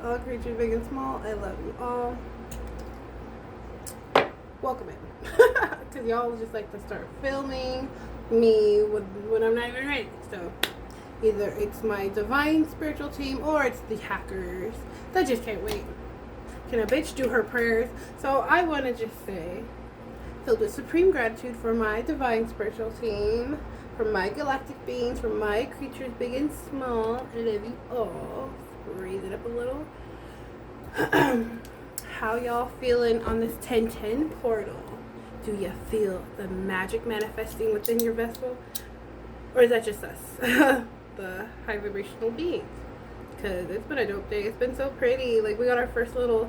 All creatures big and small, I love you all. Welcome in. Because y'all just like to start filming me when I'm not even ready. So either it's my divine spiritual team or it's the hackers that just can't wait. Can a bitch do her prayers? So I want to just say, filled with supreme gratitude for my divine spiritual team, for my galactic beings, for my creatures big and small. I love you all. Raise it up a little. How y'all feeling on this 1010 portal? Do you feel the magic manifesting within your vessel? Or is that just us? The high vibrational beings? Because it's been a dope day. It's been so pretty. Like, we got our first little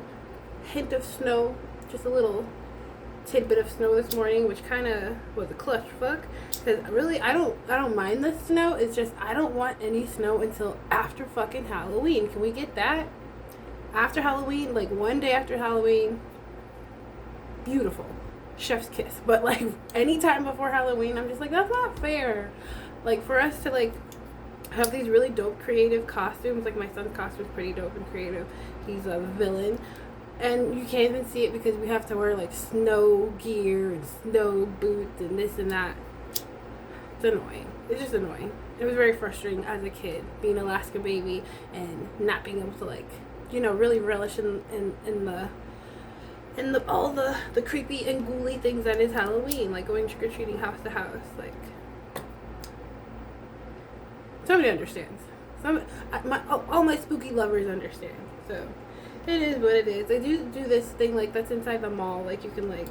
hint of snow. Just a little tidbit of snow this morning, which kind of was a clutch fuck. Because really, I don't mind the snow. It's just I don't want any snow until after fucking Halloween. Can we get that? After Halloween, like one day after Halloween, beautiful. Chef's kiss. But like anytime before Halloween, I'm just like, that's not fair. Like for us to like have these really dope creative costumes. Like my son's costume is pretty dope and creative. He's a villain. And you can't even see it because we have to wear like snow gear and snow boots and this and that. It's annoying. It's just annoying. It was very frustrating as a kid, being an Alaska baby and not being able to like, you know, really relish in the all the creepy and ghouly things that is Halloween, like going trick or treating house to house. Like somebody understands. All my spooky lovers understand. So it is what it is. I do this thing like that's inside the mall. Like you can like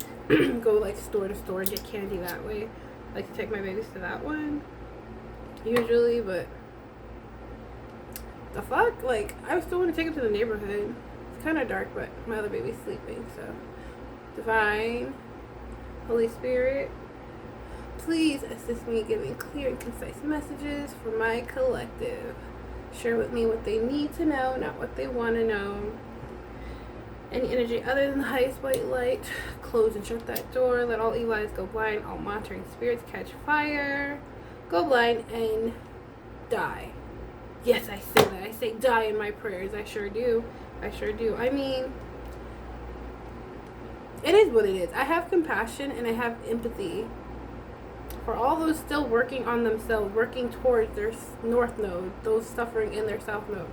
go like store to store and get candy that way. I like to take my babies to that one usually, but the fuck, like I still want to take them to the neighborhood. It's kind of dark, but my other baby's sleeping. So divine Holy Spirit, please assist me in giving clear and concise messages for my collective. Share with me what they need to know, not what they want to know. Any energy other than the highest white light, close and shut that door. Let all evil eyes go blind. All monitoring spirits catch fire, go blind, and die. Yes, I say that. I say die in my prayers. I sure do. I sure do. I mean, it is what it is. I have compassion and I have empathy for all those still working on themselves, working towards their north node, those suffering in their south node.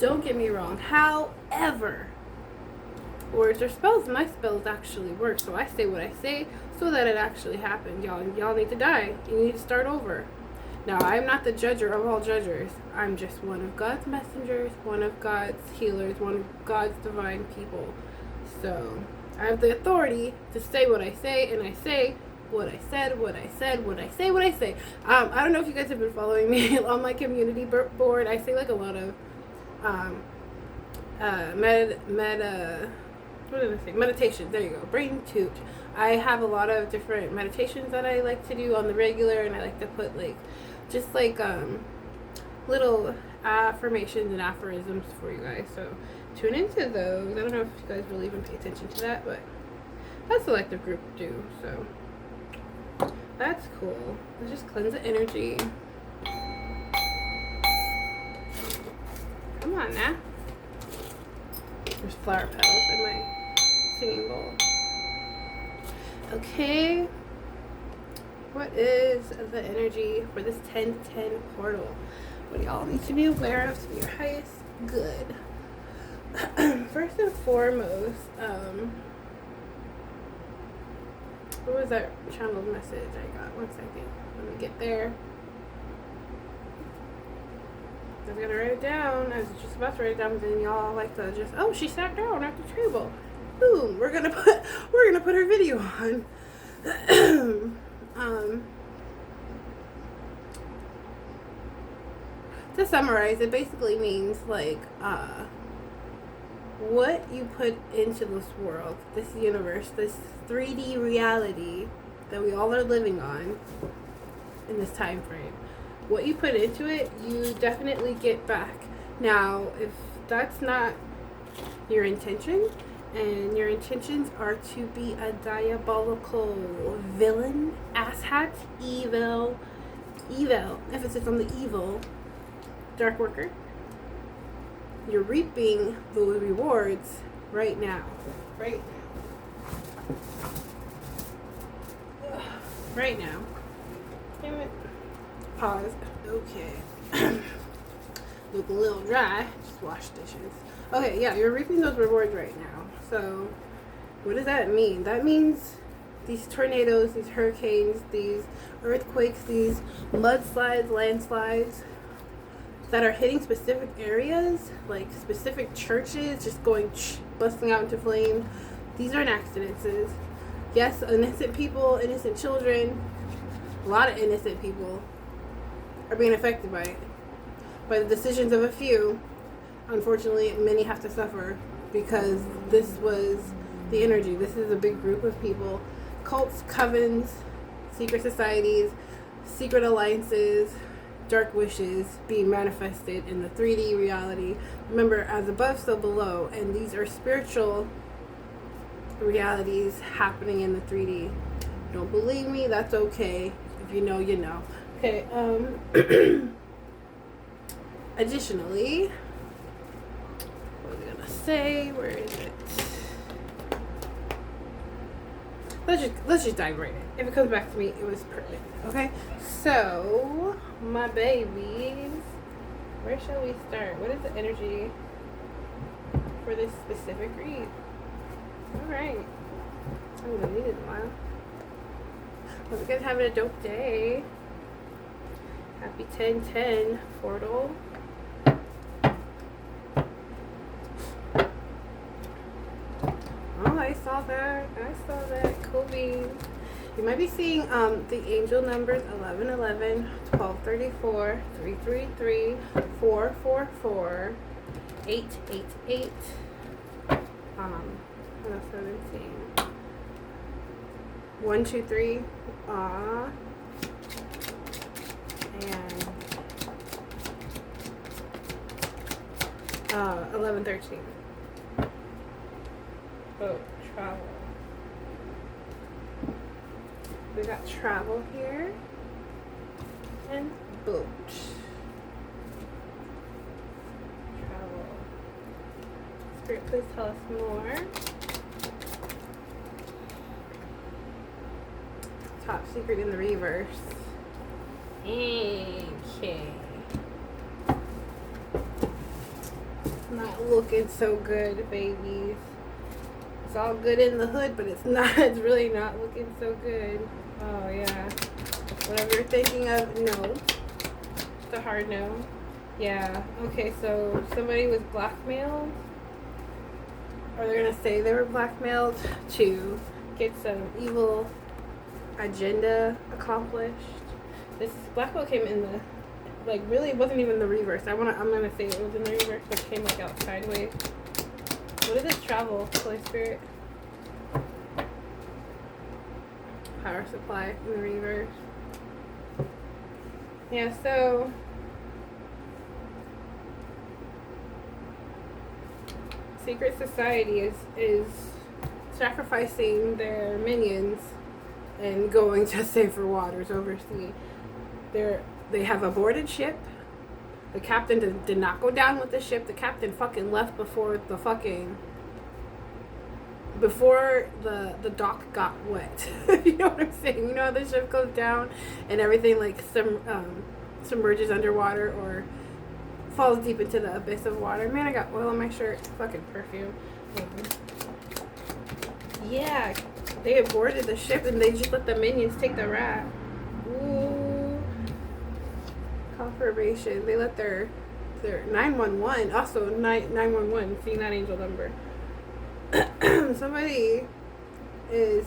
Don't get me wrong. However, words are spells. My spells actually work. So I say what I say so that it actually happens. Y'all need to die. You need to start over. Now, I'm not the judger of all judgers. I'm just one of God's messengers, one of God's healers, one of God's divine people. So I have the authority to say what I say, and I say what I said, what I said, what I say, what I say. I don't know if you guys have been following me on my community board. I say like a lot of what did I say? Meditations. There you go. Brain toot. I have a lot of different meditations that I like to do on the regular, and I like to put like just like little affirmations and aphorisms for you guys. So tune into those. I don't know if you guys really even pay attention to that, but that selective group do. So that's cool. Let's just cleanse the energy. Come on now. There's flower petals in my singing bowl. Okay. What is the energy for this 1010 portal? What do y'all need to be aware of to be your highest good? First and foremost, what was that channeled message I got? 1 second. Let me get there. I was gonna write it down. I was just about to write it down, but then y'all like to just, oh, she sat down at the table. Boom. We're gonna put her video on. To summarize, it basically means like what you put into this world, this universe, this 3D reality that we all are living on in this time frame. What you put into it, you definitely get back. Now, if that's not your intention, and your intentions are to be a diabolical villain, asshat, evil, emphasis on the evil, dark worker, then you definitely get back. Now, if that's not your intention and your intentions are to be a diabolical villain, asshat, evil, emphasis on the evil, dark worker, then you definitely get back. you're reaping those rewards right now. Right now. Right now. Damn it. Pause. Okay. Look a little dry. Just wash dishes. Okay, yeah, you're reaping those rewards right now. So, what does that mean? That means these tornadoes, these hurricanes, these earthquakes, these mudslides, landslides that are hitting specific areas, like specific churches, just going busting out into flames. These aren't accidents. Yes, innocent people, innocent children, a lot of innocent people are being affected by it. By the decisions of a few. Unfortunately, many have to suffer because this was the energy. This is a big group of people. Cults, covens, secret societies, secret alliances, dark wishes being manifested in the 3D reality. Remember, as above, so below. And these are spiritual realities happening in the 3D. Don't believe me? That's okay. If you know, you know. Okay, additionally, what was I gonna say? Where is it? Let's just dive right in. If it comes back to me, it was perfect. Okay? So, my babies, where shall we start? What is the energy for this specific read? Alright. I'm gonna need it a while. Hope you guys having a dope day. Happy 10/10 portal. Oh, I saw that. Cool beans. You might be seeing the angel numbers 1111, 1234, 333, 444, 888. What else have I been seeing? 123. And 1113. Boat travel. We got travel here and boat. Travel. Spirit, please tell us more. Top secret in the reverse. Okay. Not looking so good, babies. It's all good in the hood, but it's not. It's really not looking so good. Oh yeah. Whatever you're thinking of, no. It's a hard no. Yeah. Okay. So somebody was blackmailed, or they're gonna say they were blackmailed to get some evil agenda accomplished. This blackmail came in the, like, really it wasn't even the reverse. I'm gonna say it was in the reverse, but it came like out sideways. What is this travel, Holy Spirit? Power supply in the reverse. Yeah, so secret society is sacrificing their minions and going to safer waters overseas. They have aborted ship. The captain did not go down with the ship. The captain fucking left before the dock got wet. You know what I'm saying? You know how the ship goes down and everything like submerges underwater or falls deep into the abyss of water. Man, I got oil on my shirt. Fucking perfume. Yeah, they aborted the ship and they just let the minions take the rat. Ooh. Confirmation. They let their 911, also 911, seeing that angel number. Somebody is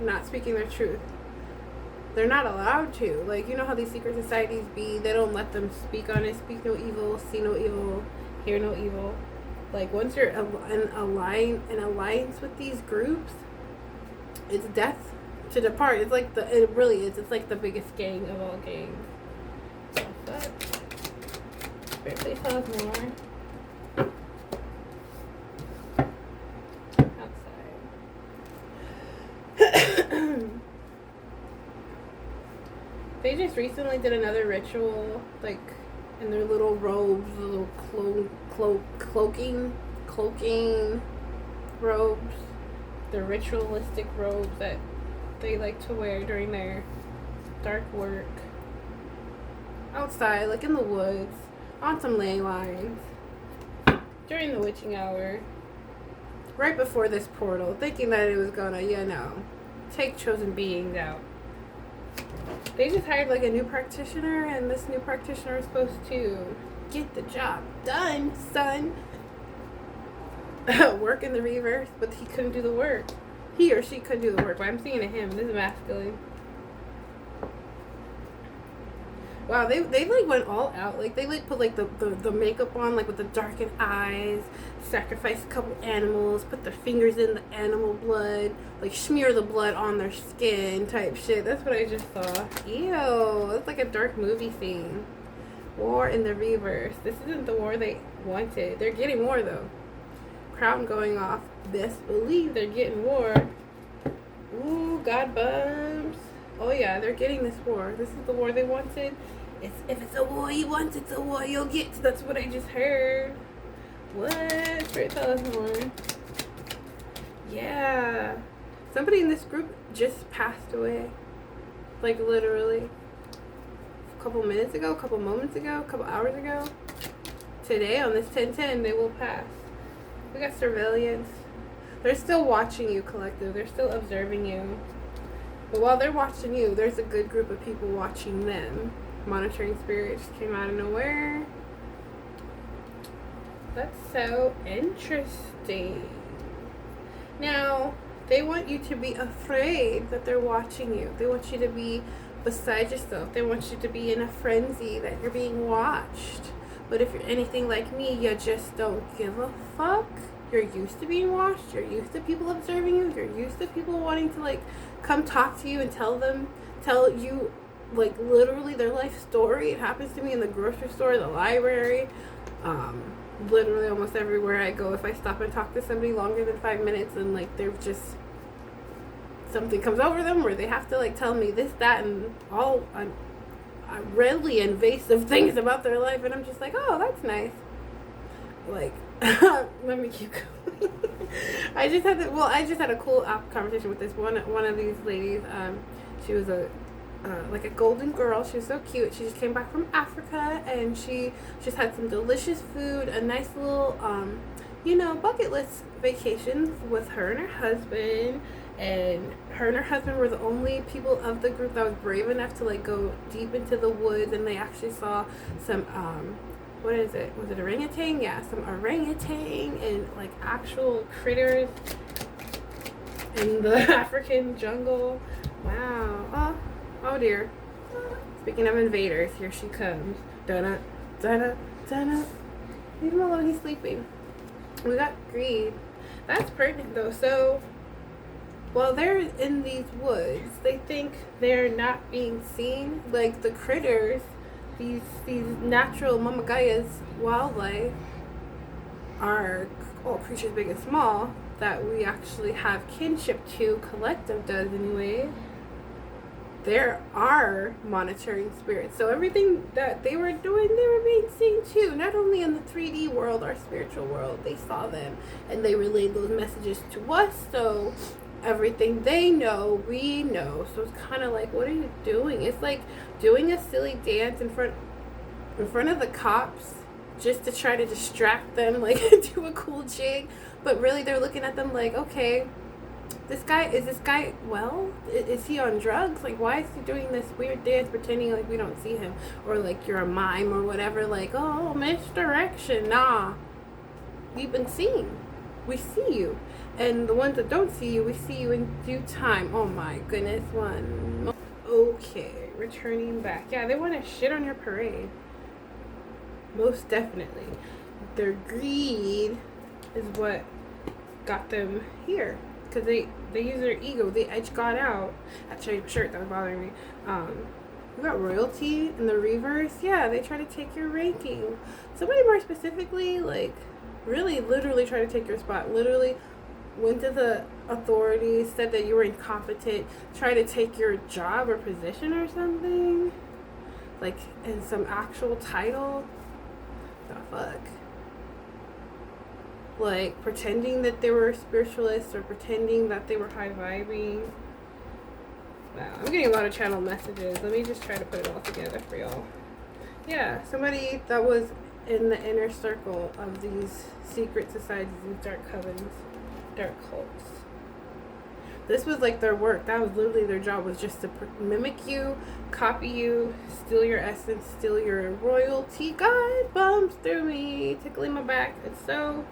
not speaking their truth. They're not allowed to. Like, you know how these secret societies be? They don't let them speak on it. Speak no evil, see no evil, hear no evil. Like, once you're in alliance with these groups, it's death to depart. It's like it really is. It's like the biggest gang of all gangs. But please tell us more. They just recently did another ritual, like in their little robes, little cloaking robes, the ritualistic robes that they like to wear during their dark work. Outside, like in the woods, on some ley lines, during the witching hour, right before this portal, thinking that it was gonna, take chosen beings out. They just hired like a new practitioner, and this new practitioner is supposed to get the job done, son. Work in the reverse, but he couldn't do the work. He or she couldn't do the work, but I'm seeing a him. This is masculine. Wow, they like went all out. Like they like put like the makeup on, like with the darkened eyes, sacrifice a couple animals, put their fingers in the animal blood, like smear the blood on their skin type shit. That's what I just saw. Ew, that's like a dark movie scene. War in the reverse. This isn't the war they wanted. They're getting war though. Crown going off. Best believe they're getting war. Ooh, God bums. Oh yeah, they're getting this war. This is the war they wanted. If it's a war you want, it's a war you'll get. That's what I just heard. What? Spirit, tell us more. Yeah. Somebody in this group just passed away. Like literally. A couple minutes ago, a couple moments ago, a couple hours ago. Today on this 10/10 they will pass. We got surveillance. They're still watching you, collective. They're still observing you. But while they're watching you, there's a good group of people watching them. Monitoring spirit just came out of nowhere. That's so interesting. Now, they want you to be afraid that they're watching you. They want you to be beside yourself. They want you to be in a frenzy that you're being watched. But if you're anything like me, you just don't give a fuck. You're used to being watched. You're used to people observing you. You're used to people wanting to like come talk to you and tell you like literally their life story. It happens to me in the grocery store, the library, literally almost everywhere I go. If I stop and talk to somebody longer than 5 minutes and like they're just something comes over them where they have to like tell me this, that, and all really invasive things about their life, and I'm just like, oh, that's nice. Like, let me keep going. I just had a cool conversation with this one of these ladies. She was like a golden girl. She was so cute. She just came back from Africa, and she just had some delicious food, a nice little bucket list vacation with her and her husband. And her husband were the only people of the group that was brave enough to like go deep into the woods, and they actually saw some what is it? Was it orangutan? Yeah, some orangutan and like actual critters in the African jungle. Wow. Oh dear. Speaking of invaders, here she comes. Dun dun dun. Leave him alone, he's sleeping. We got greed. That's pertinent though. So while they're in these woods, they think they're not being seen. Like the critters, these natural mamagayas, wildlife, are all creatures big and small that we actually have kinship to, collective does anyway. There are monitoring spirits. So everything that they were doing, they were being seen too. Not only in the 3D world, our spiritual world, they saw them and they relayed those messages to us. So everything they know, we know. So it's kind of like, what are you doing? It's like doing a silly dance in front of the cops just to try to distract them, like do a cool jig. But really they're looking at them like, okay, is this guy well? Is he on drugs? Like, why is he doing this weird dance pretending like we don't see him? Or like you're a mime or whatever, like, oh, misdirection. Nah. We've been seen. We see you. And the ones that don't see you, we see you in due time. Oh my goodness, one. Okay, returning back. Yeah, they want to shit on your parade. Most definitely. Their greed is what got them here. Because they use their ego. They edge God out. Actually, shirt that was bothering me. We got royalty in the reverse. Yeah, they try to take your ranking. Somebody more specifically, like, really literally try to take your spot. Literally went to the authorities, said that you were incompetent, try to take your job or position or something. Like, in some actual title. The fuck? like pretending that they were spiritualists or pretending that they were high vibing. Wow, I'm getting a lot of channel messages. Let me just try to put it all together for y'all. Yeah, somebody that was in the inner circle of these secret societies, these dark covens, dark cults. This was like their work. That was literally their job, was just to mimic you, copy you, steal your essence, steal your royalty. God bumps through me, tickling my back. It's so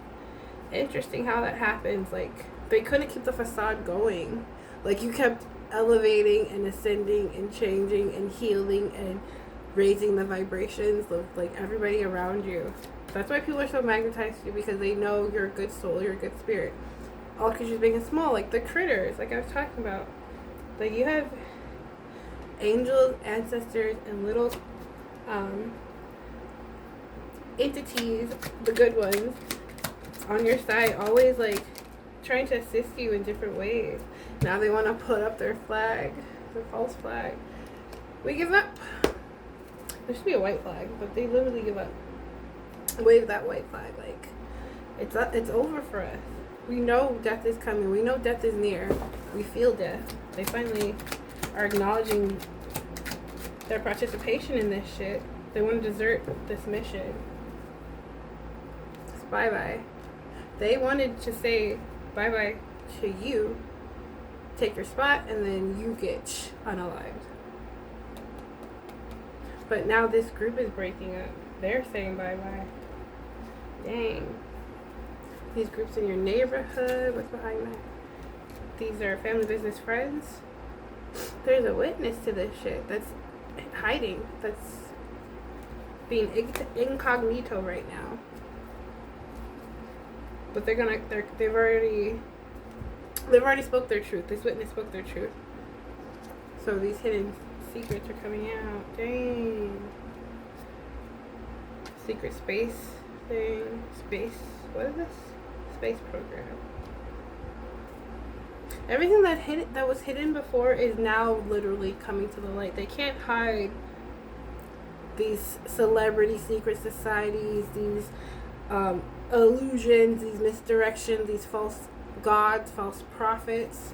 interesting how that happens. Like, they couldn't keep the facade going. Like, you kept elevating and ascending and changing and healing and raising the vibrations of like everybody around you. That's why people are so magnetized to you, because they know you're a good soul, you're a good spirit. All because you're being small, like the critters, like I was talking about. Like, you have angels, ancestors, and little entities, the good ones, on your side, always like trying to assist you in different ways. Now they want to put up their flag, their false flag. We give up. There should be a white flag, but they literally give up. Wave that white flag, like it's over for us. We know death is coming. We know death is near. We feel death. They finally are acknowledging their participation in this shit. They want to desert this mission. It's bye-bye. They wanted to say bye-bye to you, take your spot, and then you get unalived. But now this group is breaking up. They're saying bye-bye. Dang. These groups in your neighborhood, what's behind that? These are family, business, friends. There's a witness to this shit that's hiding, that's being incognito right now. But they've already spoke their truth. This witness spoke their truth. So these hidden secrets are coming out. Dang. Secret space thing. Space. What is this? Space program. Everything that was hidden before is now literally coming to the light. They can't hide these celebrity secret societies, these illusions, these misdirections, these false gods, false prophets.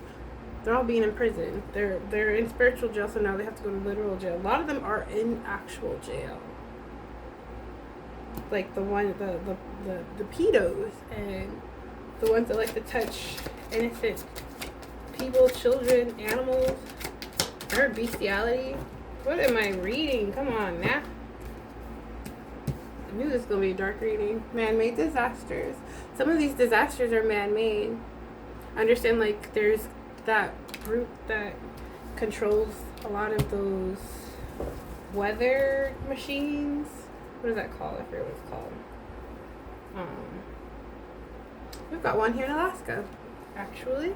They're all being imprisoned. They're in spiritual jail, so now they have to go to literal jail. A lot of them are in actual jail. Like the pedos and the ones that like to touch innocent people, children, animals. I heard bestiality. What am I reading? Come on now. I knew this was going to be a dark reading. Man-made disasters. Some of these disasters are man-made. I understand, like, there's that group that controls a lot of those weather machines. What is that called? I forget what it's called. We've got one here in Alaska, actually.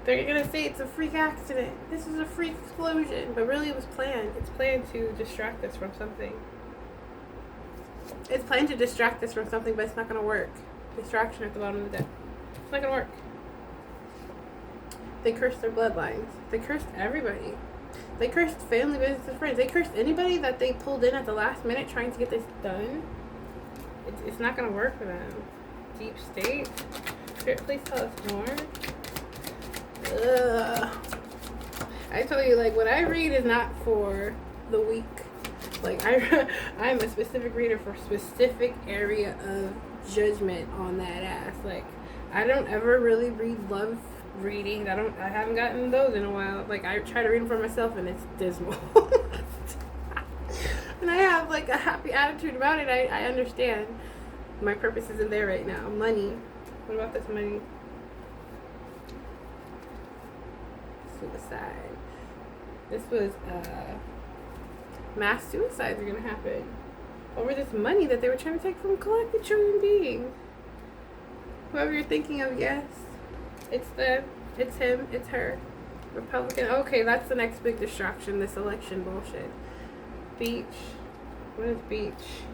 They're gonna say it's a freak accident. This is a freak explosion, but really it was planned. It's planned to distract us from something. It's planned to distract us from something, but it's not gonna work. Distraction at the bottom of the deck. It's not gonna work. They cursed their bloodlines. They cursed everybody. They cursed family, business, and friends. They cursed anybody that they pulled in at the last minute trying to get this done. It's not gonna work for them. Deep state. Spirit, please tell us more. Ugh. I tell you, like, what I read is not for the weak. Like, I'm a specific reader for a specific area of judgment on that ass. Like, I don't ever really read love readings. I haven't gotten those in a while. Like, I try to read them for myself and it's dismal. And I have like a happy attitude about it. I understand my purpose isn't there right now. Money. What about this money? Suicide. This was mass suicides are gonna happen over this money that they were trying to take from collected human beings. Whoever you're thinking of, yes, it's them, it's him, it's her. Republican. Okay, that's the next big distraction. This election bullshit. Beach. What is beach?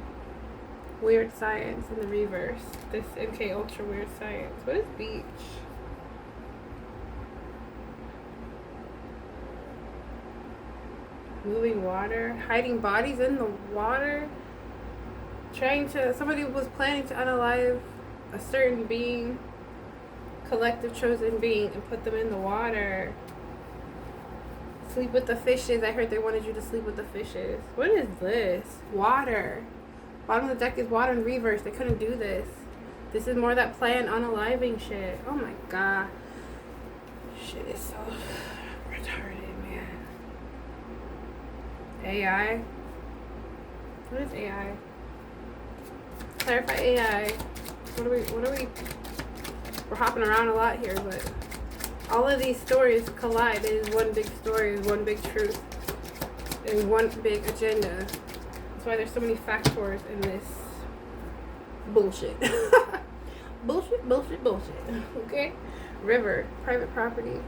Weird science in the reverse. This MK Ultra weird science. What is beach? Moving water, hiding bodies in the water, Somebody was planning to unalive a certain being, collective chosen being, and put them in the water. Sleep with the fishes. I heard they wanted you to sleep with the fishes. What is this? Water. Bottom of the deck is water in reverse. They couldn't do this. This is more that planned unaliving shit. Oh my god. Shit is so retarded, man. AI. What is AI? Clarify AI. What are we? We're hopping around a lot here, but all of these stories collide. It is one big story, is one big truth, and one big agenda. That's why there's so many factors in this bullshit. bullshit. Okay? River, private property.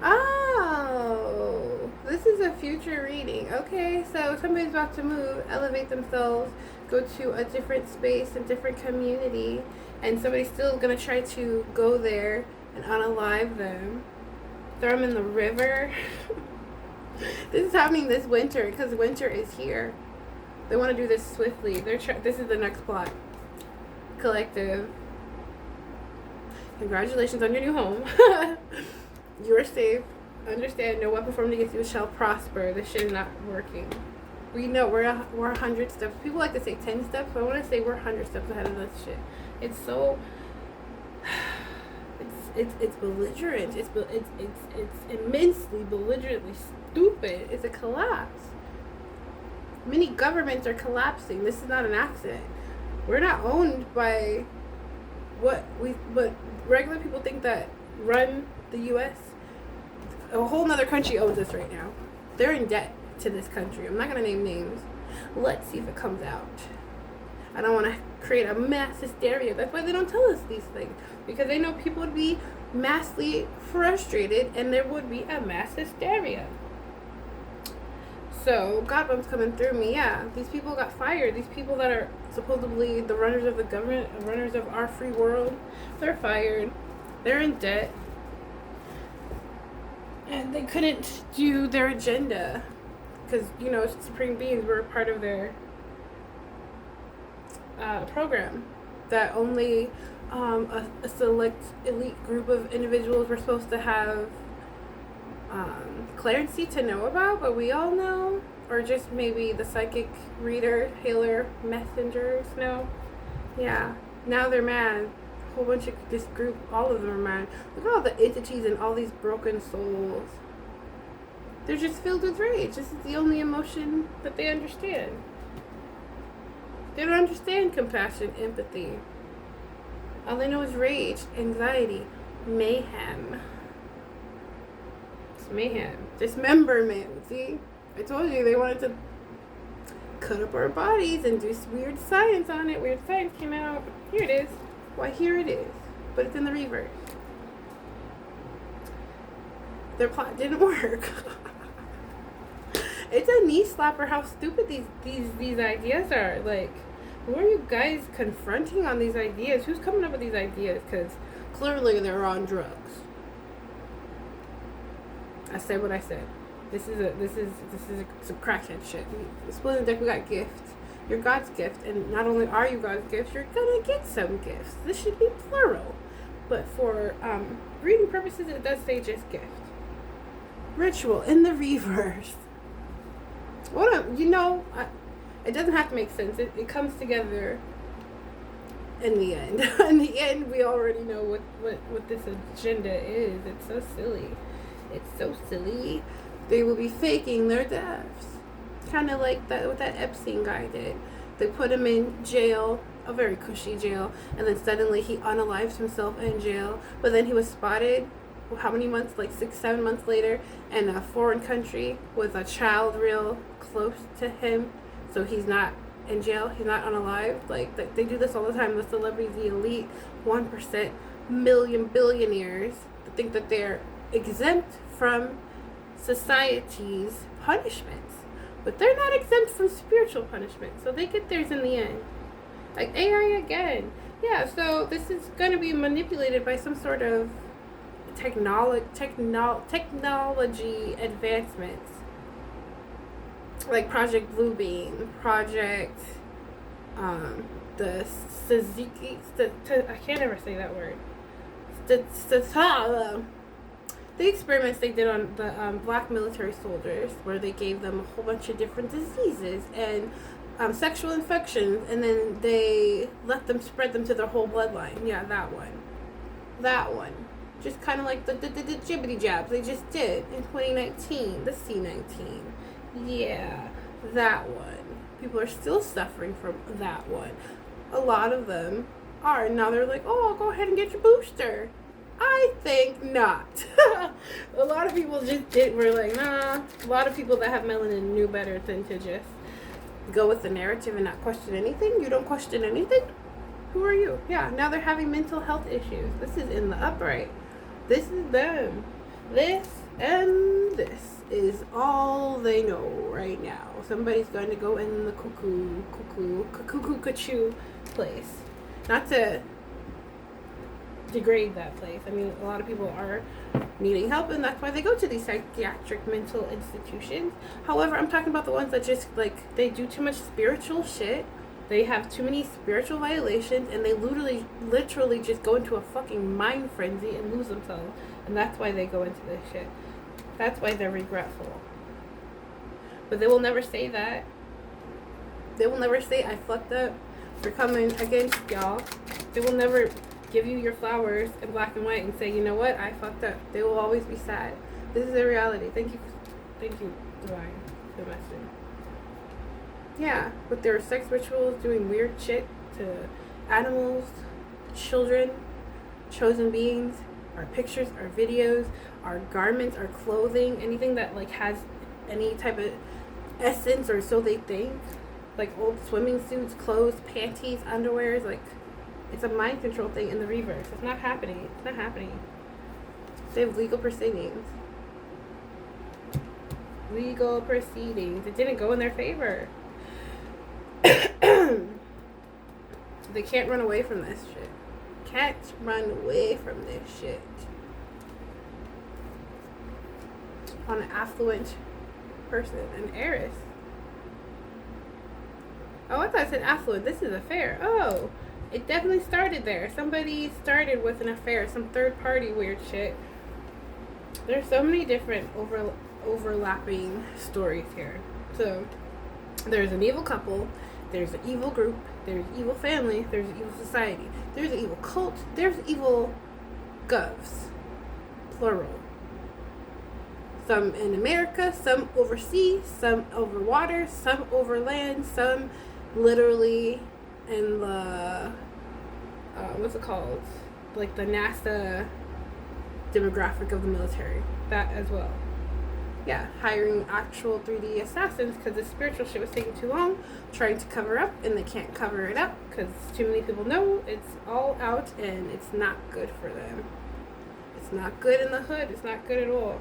Oh, this is a future reading. Okay, so somebody's about to move, elevate themselves, go to a different space, a different community, and somebody's still gonna try to go there and unalive them. Throw them in the river. This is happening this winter because winter is here. They want to do this swiftly. This is the next plot. Collective. Congratulations on your new home. You are safe. Understand, no weapon formed against you shall prosper. This shit is not working. We know we're 100 steps. People like to say 10 steps, but I want to say we're 100 steps ahead of this shit. It's so... It's belligerent. It's immensely belligerently stupid. It's a collapse. Many governments are collapsing. This is not an accident. We're not owned by what regular people think that run the U.S. A whole nother country owns us right now. They're in debt to this country. I'm not going to name names. Let's see if it comes out. I don't want to create a mass hysteria. That's why they don't tell us these things. Because they know people would be massively frustrated and there would be a mass hysteria. So, God bumps coming through me. Yeah, these people got fired. These people that are supposedly the runners of the government, runners of our free world, they're fired. They're in debt. And they couldn't do their agenda. Because, you know, Supreme Beings were part of their program that only a select elite group of individuals were supposed to have clarity to know about, but we all know, or just maybe the psychic reader, healer, messengers know. Yeah, now they're mad. A whole bunch of this group, all of them are mad. Look at all the entities and all these broken souls. They're just filled with rage. This is the only emotion that they understand. They don't understand compassion, empathy. All they know is rage, anxiety, mayhem. It's mayhem. Dismemberment. See? I told you they wanted to cut up our bodies and do weird science on it. Weird science came out. Here it is. Why, here it is. But it's in the reverse. Their plot didn't work. It's a knee slapper how stupid these ideas are. Like, who are you guys confronting on these ideas? Who's coming up with these ideas? Because clearly they're on drugs. I said what I said. This is some crackhead shit. Split the deck, we got gifts. You're God's gift, and not only are you God's gift, you're gonna get some gifts. This should be plural, but for reading purposes, it does say just gift. Ritual in the reverse. It doesn't have to make sense. It comes together in the end. In the end, we already know what this agenda is. It's so silly. It's so silly. They will be faking their deaths. Kind of like what that Epstein guy did. They put him in jail, a very cushy jail, and then suddenly he unalives himself in jail. But then he was spotted, how many months? Like 6-7 months later, in a foreign country with a child real close to him. So he's not in jail. He's not unalived. Like, they do this all the time. The celebrities, the elite 1% million billionaires that think that they're exempt from society's punishments, but they're not exempt from spiritual punishment, so they get theirs in the end. Like AI again. Yeah, so this is going to be manipulated by some sort of technology advancements, like Project Bluebeam, Project The Suzuki, I can't ever say that word. The experiments they did on the black military soldiers, where they gave them a whole bunch of different diseases and sexual infections, and then they let them spread them to their whole bloodline. Yeah, that one. Just kind of like the jibbity jabs they just did in 2019, the C19. Yeah, that one. People are still suffering from that one. A lot of them are. Now they're like, oh, go ahead and get your booster. I think not. A lot of people just were like, nah. A lot of people that have melanin knew better than to just go with the narrative and not question anything. You don't question anything? Who are you? Yeah, now they're having mental health issues. This is in the upright. This is them. This and this is all they know right now. Somebody's going to go in the cuckoo place. Not to degrade that place. I mean, a lot of people are needing help, and that's why they go to these psychiatric mental institutions. However, I'm talking about the ones that just, like, they do too much spiritual shit. They have too many spiritual violations, and they literally just go into a fucking mind frenzy and lose themselves. And that's why they go into this shit. That's why they're regretful. But they will never say that. They will never say, I fucked up for coming against y'all. They will never give you your flowers in black and white and say, you know what, I fucked up. They will always be sad. This is a reality. Thank you, Divine, the message. Yeah, with their sex rituals, doing weird shit to animals, children, chosen beings, our pictures, our videos, our garments, our clothing, anything that like has any type of essence, or so they think. Like old swimming suits, clothes, panties, underwears, like it's a mind control thing in the reverse. It's not happening. It's not happening. They have legal proceedings. Legal proceedings. It didn't go in their favor. They can't run away from this shit. Can't run away from this shit. On an affluent person, an heiress. Oh, I thought it said affluent. This is a fair. Oh, it definitely started there. Somebody started with an affair, some third party weird shit. There's so many different overlapping stories here. So, there's an evil couple, there's an evil group, there's an evil family, there's an evil society, there's an evil cult, there's evil govs, plural. Some in America, some overseas, some over water, some over land, some literally in the, what's it called? Like the NASA demographic of the military. That as well. Yeah, hiring actual 3D assassins because the spiritual shit was taking too long, trying to cover up, and they can't cover it up because too many people know it's all out and it's not good for them. It's not good in the hood. It's not good at all.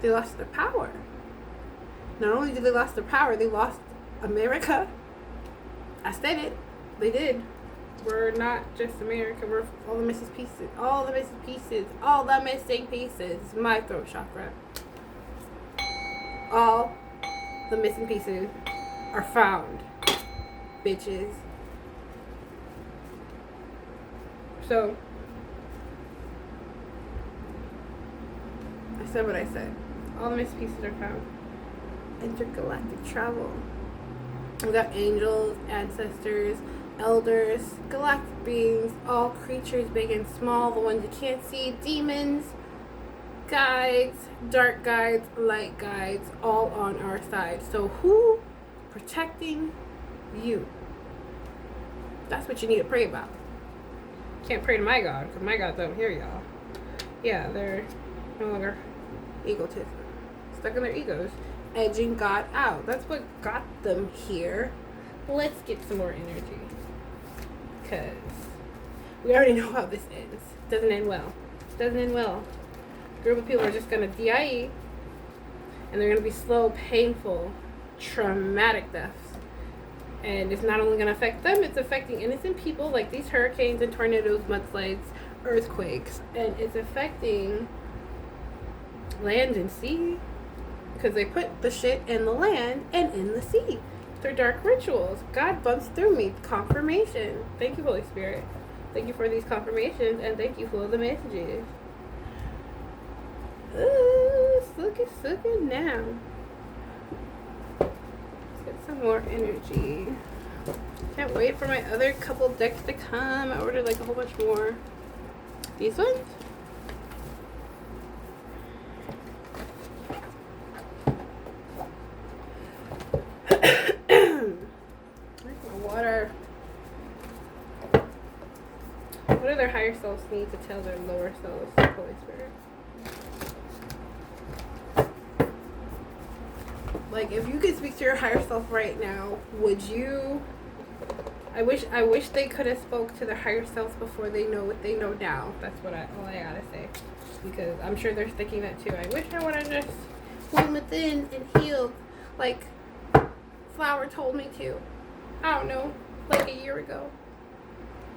They lost their power. Not only did they lost their power, they lost America. I said it. They did. We're not just America. We're all the missing pieces. All the missing pieces. All the missing pieces. My throat chakra. All the missing pieces are found. Bitches. So, I said what I said. All the missing pieces are found. Intergalactic travel. We got angels, ancestors, elders, galactic beings, all creatures big and small, the ones you can't see, demons, guides, dark guides, light guides, all on our side. So who protecting you? That's what you need to pray about. Can't pray to my God, because my God don't hear y'all. Yeah, they're no longer egotism. Stuck in their egos. Edging God out. That's what got them here. Let's get some more energy. Because we already know how this ends. Doesn't end well. Doesn't end well. A group of people are just going to DIE. And they're going to be slow, painful, traumatic deaths. And it's not only going to affect them, it's affecting innocent people like these hurricanes and tornadoes, mudslides, earthquakes. And it's affecting land and sea. Because they put the shit in the land and in the sea. through dark rituals. God bumps through me. Confirmation. Thank you, Holy Spirit. Thank you for these confirmations, and thank you for the messages. Ooh, suck it now. Let's get some more energy. Can't wait for my other couple decks to come. I ordered like a whole bunch more. These ones? Where's my water? What do their higher selves need to tell their lower selves, Holy Spirit? Like, if you could speak to your higher self right now, would you? I wish they could have spoke to their higher selves before they know what they know now. That's all I gotta say, because I'm sure they're thinking that too. I wish I would have just went within and healed, like Flower told me to. I don't know, like a year ago.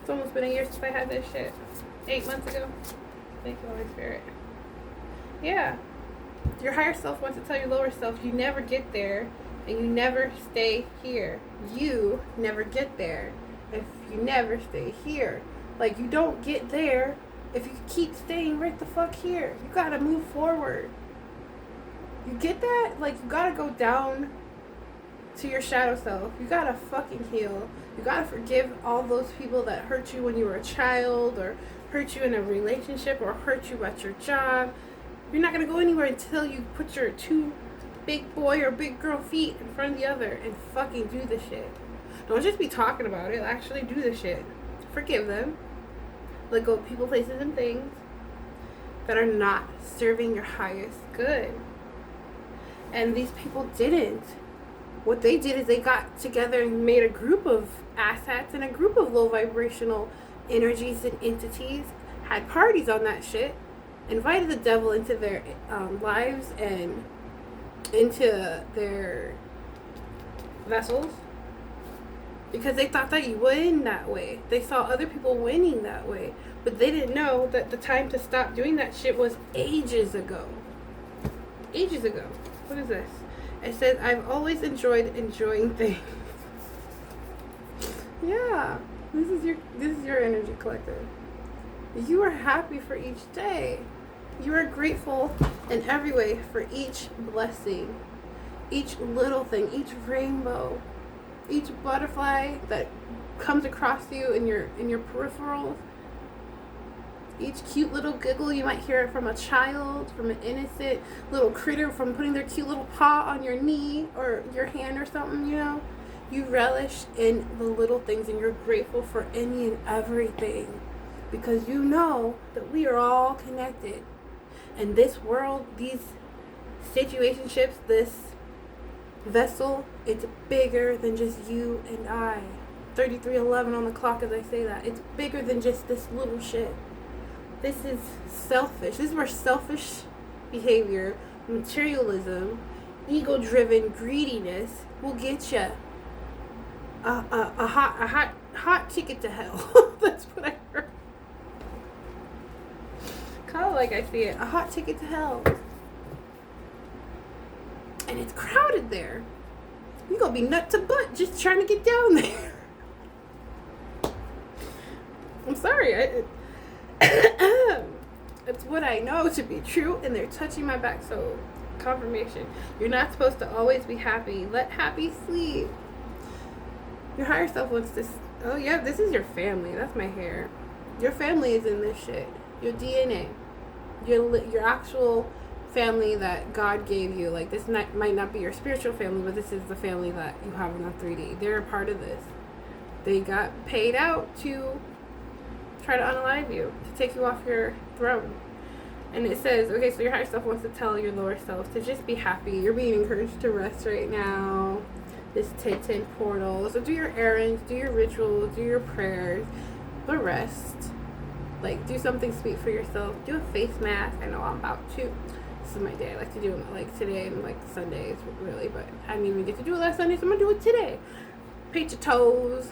It's almost been a year since I had this shit. 8 months ago. Thank you, Holy Spirit. Yeah. Your higher self wants to tell your lower self you never get there, and you never stay here. You never get there if you never stay here. Like, you don't get there if you keep staying right the fuck here. You gotta move forward. You get that? Like, you gotta go down to your shadow self. You gotta fucking heal. You gotta forgive all those people that hurt you when you were a child, or hurt you in a relationship, or hurt you at your job. You're not gonna go anywhere until you put your two big boy or big girl feet in front of the other and fucking do the shit. Don't just be talking about it. Actually do the shit. Forgive them. Let go of people, places, and things that are not serving your highest good. And these people didn't. What they did is they got together and made a group of asshats and a group of low vibrational energies and entities, had parties on that shit, invited the devil into their lives and into their vessels, because they thought that you win that way. They saw other people winning that way, but they didn't know that the time to stop doing that shit was ages ago. Ages ago. What is this? It says, I've always enjoyed enjoying things. Yeah, this is your energy collective. You are happy for each day. You are grateful in every way for each blessing, each little thing, each rainbow, each butterfly that comes across you in your peripherals, each cute little giggle. You might hear it from a child, from an innocent little critter, from putting their cute little paw on your knee or your hand or something, you know. You relish in the little things, and you're grateful for any and everything, because you know that we are all connected. And this world, these situationships, this vessel, it's bigger than just you and I. 3311 on the clock as I say that. It's bigger than just this little shit. This is selfish. This is where selfish behavior, materialism, ego-driven greediness will get you a hot ticket to hell. That's what I heard. Call it like I see it. A hot ticket to hell. And it's crowded there. You're gonna be nut to butt just trying to get down there. I'm sorry. It's what I know to be true, and they're touching my back, so confirmation. You're not supposed to always be happy. Let happy sleep. Your higher self wants this. Oh yeah, this is your family. That's my hair. Your family is in this shit. Your DNA. Your actual family that God gave you. Like, this might not be your spiritual family, but this is the family that you have in the 3D. They're a part of this. They got paid out to try to unalive you, to take you off your throne. And it says, okay, so your higher self wants to tell your lower self to just be happy. You're being encouraged to rest right now. This 10-10 portal. So do your errands, do your rituals, do your prayers, but rest. Like, do something sweet for yourself. Do a face mask. I know I'm about to. This is my day. I like to do it like today and like Sundays, really, but I didn't even get to do it last Sunday, so I'm gonna do it today. Paint your toes,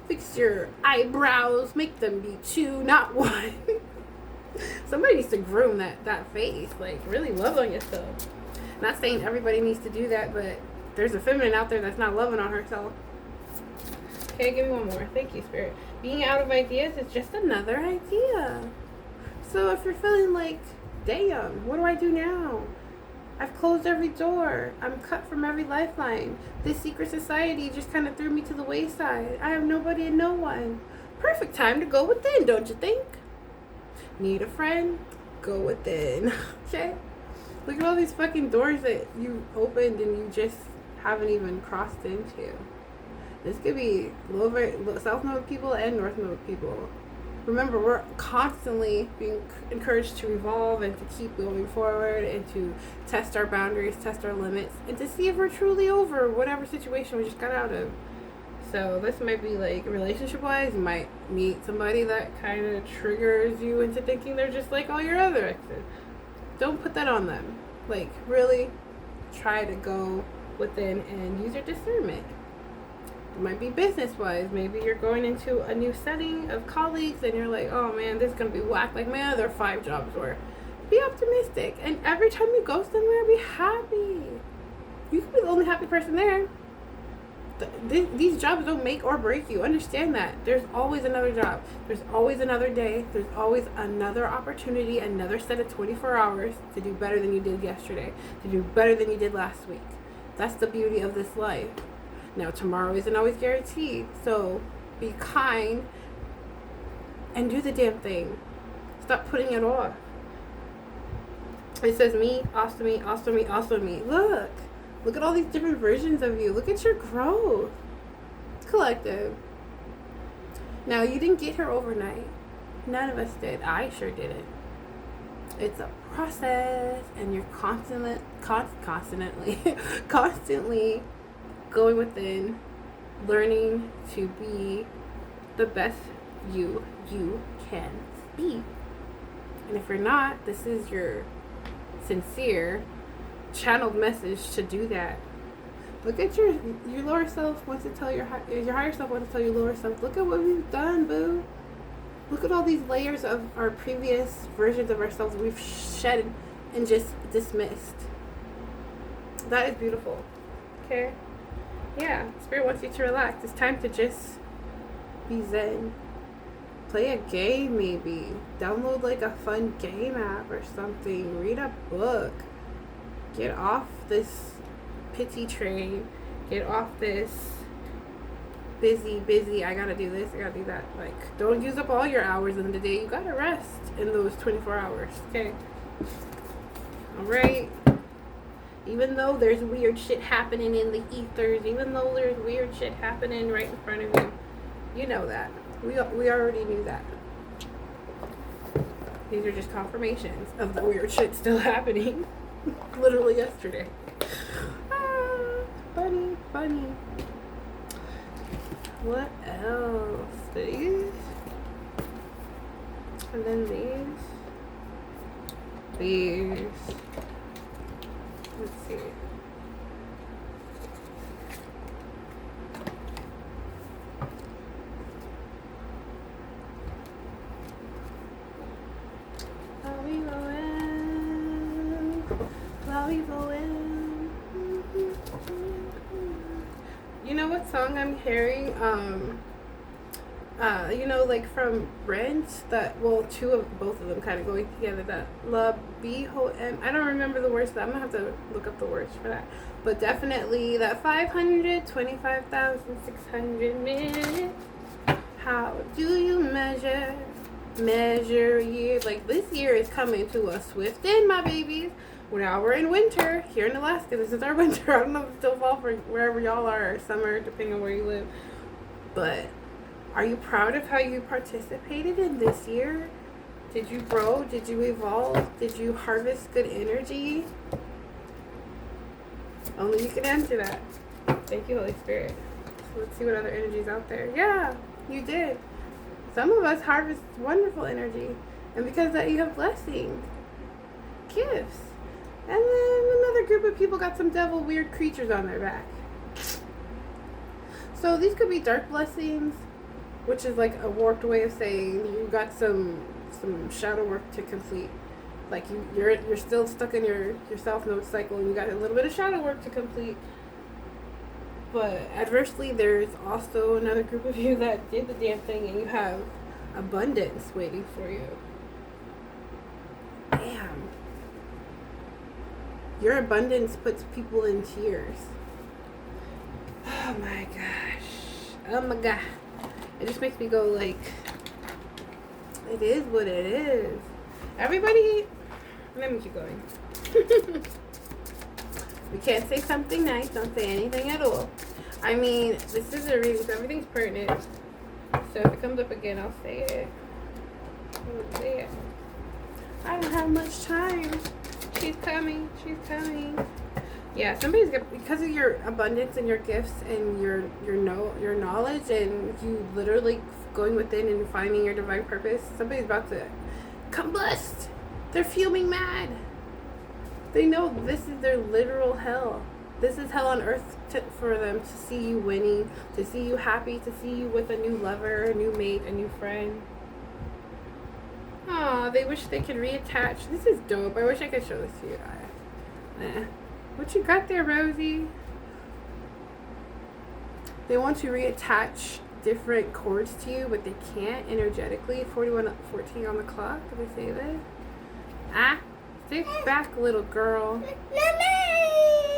fix your eyebrows, make them be 2, not 1. Somebody needs to groom that face. Like, really love on yourself. Not saying everybody needs to do that, but there's a feminine out there that's not loving on herself. Okay, give me one more. Thank you, Spirit. Being out of ideas is just another idea. So if you're feeling like, damn, what do I do now? I've closed every door. I'm cut from every lifeline. This secret society just kind of threw me to the wayside. I have nobody and no one. Perfect time to go within, don't you think? Need a friend? Go within. Okay? Look at all these fucking doors that you opened and you just haven't even crossed into. This could be South Node people and North Node people. Remember, we're constantly being encouraged to evolve and to keep moving forward and to test our boundaries, test our limits, and to see if we're truly over whatever situation we just got out of. So this might be like relationship-wise. You might meet somebody that kind of triggers you into thinking they're just like all your other exes. Don't put that on them. Like, really try to go within and use your discernment. It might be business-wise. Maybe you're going into a new setting of colleagues and you're like, oh man, this is going to be whack like my other 5 jobs were. Be optimistic. And every time you go somewhere, be happy. You can be the only happy person there. These jobs don't make or break you. Understand that. There's always another job. There's always another day. There's always another opportunity, another set of 24 hours to do better than you did yesterday, to do better than you did last week. That's the beauty of this life. Now, tomorrow isn't always guaranteed. So be kind and do the damn thing. Stop putting it off. It says me, also me, also me, also me. Look at all these different versions of you. Look at your growth. Collective. Now, you didn't get here overnight. None of us did. I sure didn't. It's a process, and you're constantly going within, learning to be the best you can be. And if you're not, this is your sincere channeled message to do that. Look at your lower self wants to tell your higher self wants to tell your lower self, look at what we've done, boo. Look at all these layers of our previous versions of ourselves we've shed and just dismissed. That is beautiful. Okay? Yeah, Spirit wants you to relax. It's time to just be zen. Play a game, maybe. Download like a fun game app or something. Read a book. Get off this pity train. Get off this busy, I gotta do this, I gotta do that. Like, don't use up all your hours in the day. You gotta rest in those 24 hours, okay? Alright? Even though there's weird shit happening in the ethers, even though there's weird shit happening right in front of you, you know that. We already knew that. These are just confirmations of the weird shit still happening. Literally yesterday. Funny. What else? These. And then these. Let's see. You know what song I'm hearing? You know, like from Rent, both of them kind of going together, that La B-Ho-M. I don't remember the words, but I'm gonna have to look up the words for that. But definitely that 525,600 minutes. How do you measure years? Like, this year is coming to a swift end, my babies. Now we're in winter here in Alaska. This is our winter. I don't know if it's still fall for wherever y'all are, or summer, depending on where you live. But are you proud of how you participated in this year? Did you grow? Did you evolve? Did you harvest good energy? Only you can answer that. Thank you, Holy Spirit. So let's see what other energy's out there. Yeah, you did. Some of us harvest wonderful energy. And because of that, you have blessings, gifts. And then another group of people got some devil weird creatures on their back. So these could be dark blessings, which is like a warped way of saying you got some shadow work to complete. Like you're still stuck in your self-note cycle and you got a little bit of shadow work to complete. But adversely, there's also another group of you that did the damn thing, and you have abundance waiting for you. Damn. Your abundance puts people in tears. Oh my gosh. Oh my god. It just makes me go like, it is what it is. Everybody, let me keep going. We can't say something nice, don't say anything at all. I mean, this is a reading, so everything's pertinent. So if it comes up again, I'll say it. I'll say it. I don't have much time. She's coming. She's coming. Yeah, somebody's got, because of your abundance and your gifts and your knowledge, and you literally going within and finding your divine purpose. Somebody's about to combust. They're fuming mad. They know this is their literal hell. This is hell on earth for them, to see you winning, to see you happy, to see you with a new lover, a new mate, a new friend. Aw, they wish they could reattach. This is dope. I wish I could show this to you guys. What you got there, Rosie? They want to reattach different chords to you, but they can't energetically. 41:14 on the clock. Did they say that? Sit back, little girl.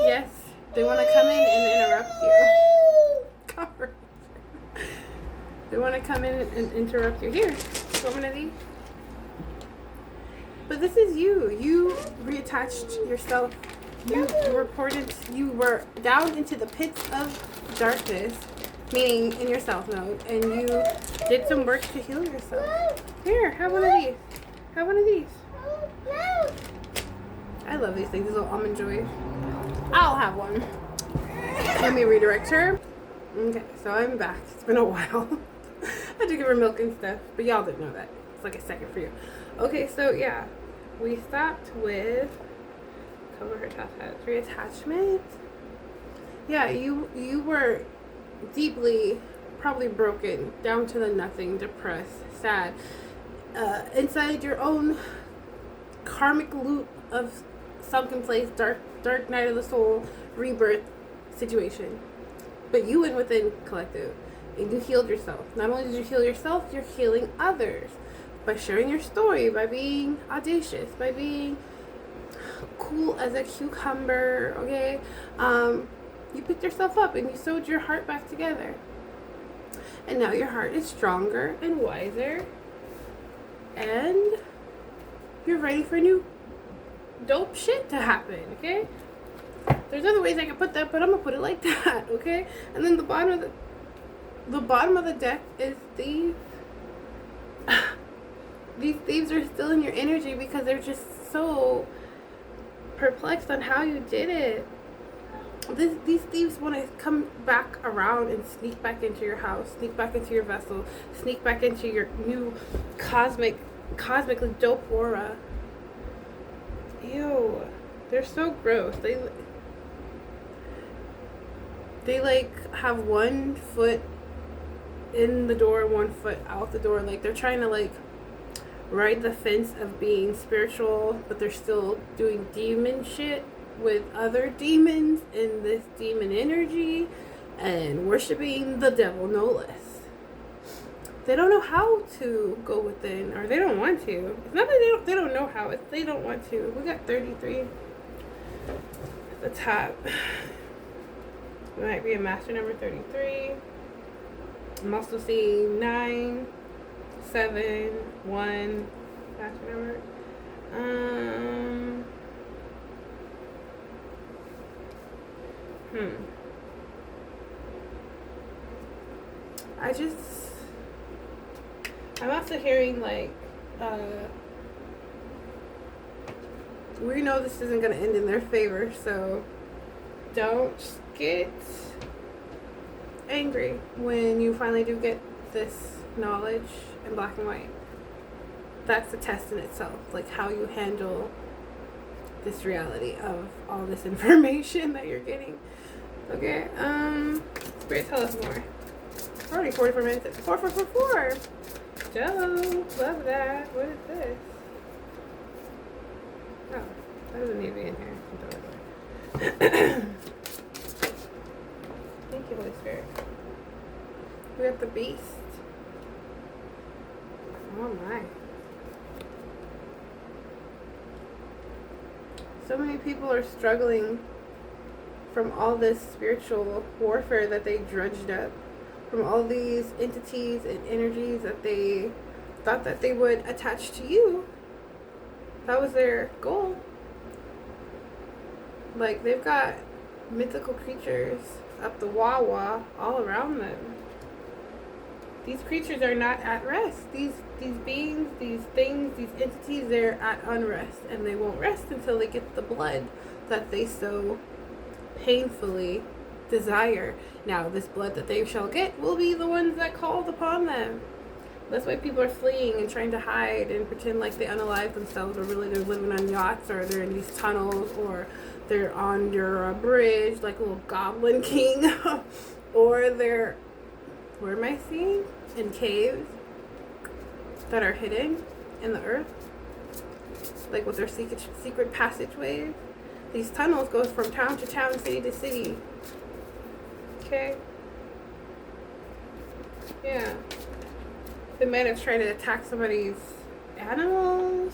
Yes, they want to come in and interrupt you. Cover. They want to come in and interrupt you. Here, want one of these? But this is you. You reattached yourself. You were down into the pits of darkness, meaning in your self mode, and you did some work to heal yourself. Here, have one of these. Have one of these. I love these things, these little almond joys. I'll have one. Let me redirect her. Okay, so I'm back. It's been a while. I had to give her milk and stuff, but y'all didn't know that. It's like a second for you. Okay, so yeah, we stopped with cover her top hat. Reattachment. Yeah, you were deeply, probably broken, down to the nothing, depressed, sad, inside your own karmic loop of sunken place, dark night of the soul, rebirth situation. But you went within collective and you healed yourself. Not only did you heal yourself, you're healing others by sharing your story, by being audacious, by being cool as a cucumber. Okay, you picked yourself up and you sewed your heart back together, and now your heart is stronger and wiser, and you're ready for new dope shit to happen. Okay, there's other ways I can put that, but I'm gonna put it like that. Okay, and then the bottom of the deck is thieves. These thieves are still in your energy because they're just so perplexed on how you did it. These thieves want to come back around and sneak back into your house, sneak back into your vessel, sneak back into your new cosmically dope aura. Ew, they're so gross. They like have 1 foot in the door, 1 foot out the door. Like they're trying to like ride the fence of being spiritual, but they're still doing demon shit with other demons in this demon energy and worshiping the devil, no less. They don't know how to go within, or they don't want to. It's not that they don't know how, it's they don't want to. We got 33 at the top. It might be a master number 33. I'm also seeing 9, 7, 1 master number. I'm also hearing like, we know this isn't going to end in their favor, so don't get angry when you finally do get this knowledge in black and white. That's a test in itself, like how you handle this reality of all this information that you're getting. Okay, Spirit, tell us more. We're already 44 minutes. 4. Joe, love that. What is this? Oh, that doesn't need to be in here. Thank you. got the beast. Oh my. So many people are struggling from all this spiritual warfare that they drudged up, from all these entities and energies that they thought that they would attach to you. That was their goal. Like, they've got mythical creatures up the wah-wah all around them. These creatures are not at rest. These beings, these things, these entities, they're at unrest, and they won't rest until they get the blood that they so painfully desire. Now, this blood that they shall get will be the ones that called upon them. That's why people are fleeing and trying to hide and pretend like they unalive themselves, or really they're living on yachts, or they're in these tunnels, or they're under a bridge like a little goblin king, or they're, where am I seeing? In caves that are hidden in the earth, like with their secret passageways. These tunnels go from town to town, city to city. Okay? Yeah. They might have tried to attack somebody's animals,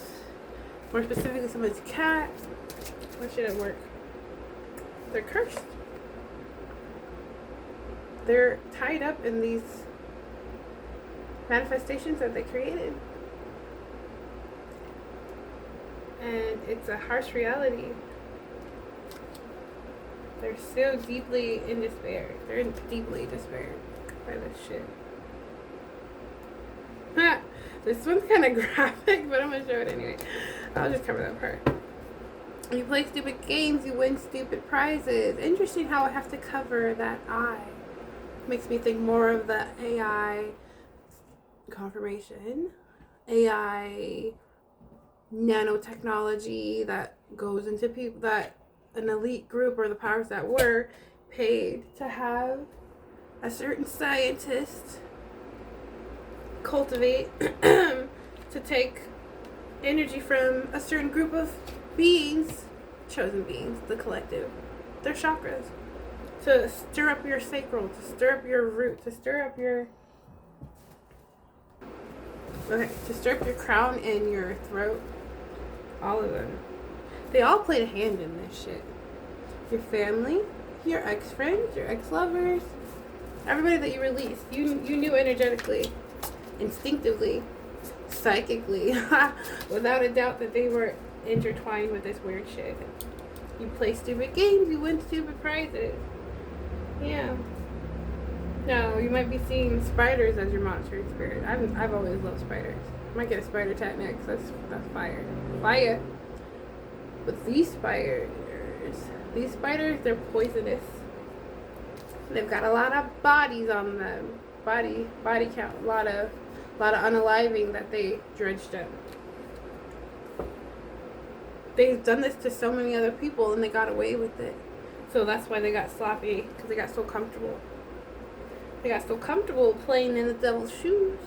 more specifically somebody's cat. Why should it work? They're cursed. They're tied up in these manifestations that they created. And it's a harsh reality. They're so deeply in despair. They're deeply despaired by this shit. This one's kind of graphic, but I'm going to show it anyway. I'll just cover that part. You play stupid games, you win stupid prizes. Interesting how I have to cover that I. Makes me think more of the AI confirmation. AI nanotechnology that goes into people, that an elite group or the powers that were paid to have a certain scientist cultivate to take energy from a certain group of beings, chosen beings, the collective, their chakras, to stir up your sacral, to stir up your root, to stir up your crown and your throat. All of them. They all played a hand in this shit. Your family, your ex-friends, your ex-lovers, everybody that you released, you knew energetically, instinctively, psychically, without a doubt that they were intertwined with this weird shit. You play stupid games, you win stupid prizes. Yeah. No, you might be seeing spiders as your monster spirit. I've always loved spiders. I might get a spider tat next. That's fire. Fire. But these spiders, they're poisonous. They've got a lot of bodies on them. Body count. A lot of unaliving that they dredged up. They've done this to so many other people and they got away with it. So that's why they got sloppy, because they got so comfortable. They got so comfortable playing in the devil's shoes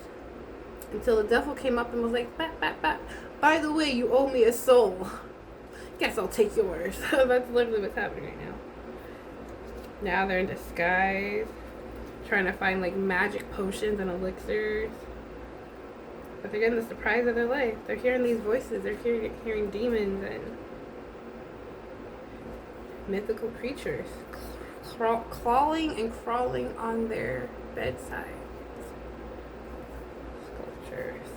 until the devil came up and was like, "Bat, bat, bat. By the way, you owe me a soul. Guess I'll take yours." That's literally what's happening right now. Now they're in disguise, trying to find like magic potions and elixirs. But they're getting the surprise of their life. They're hearing these voices. They're hearing demons and mythical creatures clawing and crawling on their bedsides. Sculptures.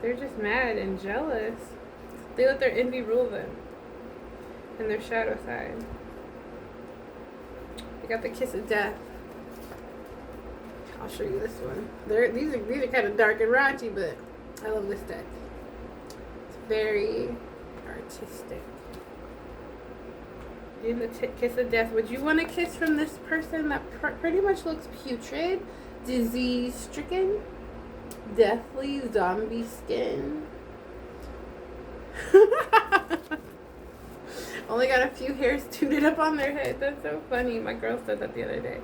They're just mad and jealous. They let their envy rule them and their shadow side. They got the kiss of death. I'll show you this one. These are kind of dark and raunchy, but I love this deck. It's very artistic. In the kiss of death, would you want a kiss from this person that pretty much looks putrid, disease-stricken, deathly zombie skin? Only got a few hairs tooted up on their head. That's so funny. My girl said that the other day.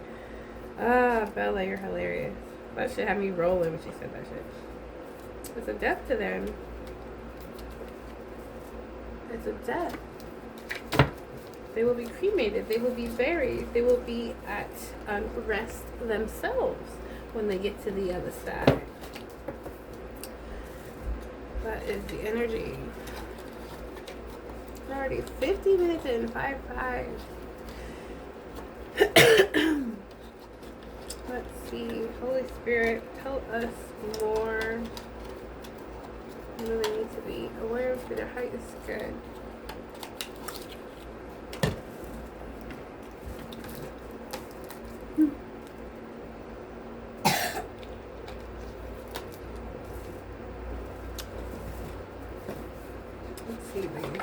Ah, Bella, you're hilarious. That shit had me rolling when she said that shit. It's a death to them. It's a death. They will be cremated. They will be buried. They will be at rest themselves when they get to the other side. That is the energy. I'm already 50 minutes in, 5-5. Let's see. Holy Spirit, tell us more. I know they need to be aware of their height is good. Let's see, baby.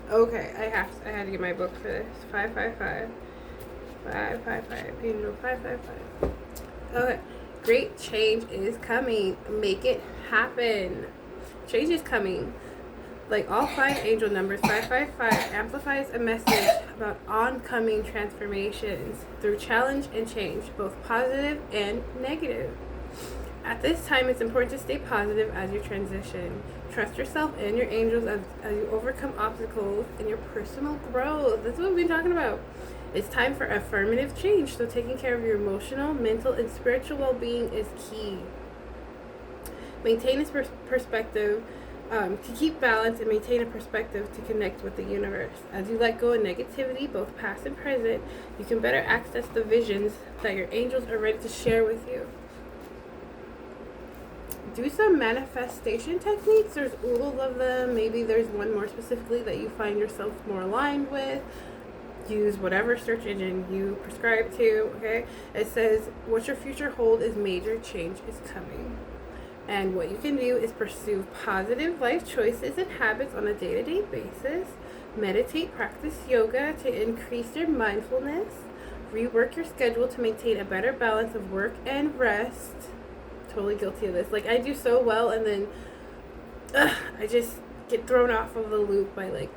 Okay, I had to get my book for this. 555. 555. Angel 555. Okay. Great change is coming. Make it happen. Change is coming. Like all 5 angel numbers, 555 amplifies a message about oncoming transformations through challenge and change, both positive and negative. At this time, it's important to stay positive as you transition. Trust yourself and your angels as you overcome obstacles in your personal growth. That's what we've been talking about. It's time for affirmative change, so taking care of your emotional, mental, and spiritual well-being is key. Maintain this perspective to keep balance and maintain a perspective to connect with the universe. As you let go of negativity, both past and present, you can better access the visions that your angels are ready to share with you. Do some manifestation techniques. There's oodles of them. Maybe there's one more specifically that you find yourself more aligned with. Use whatever search engine you prescribe to, okay? It says, what your future hold is major change is coming. And what you can do is pursue positive life choices and habits on a day-to-day basis. Meditate, practice yoga to increase your mindfulness. Rework your schedule to maintain a better balance of work and rest. Totally guilty of this. Like, I do so well, and then I just get thrown off of the loop by, like,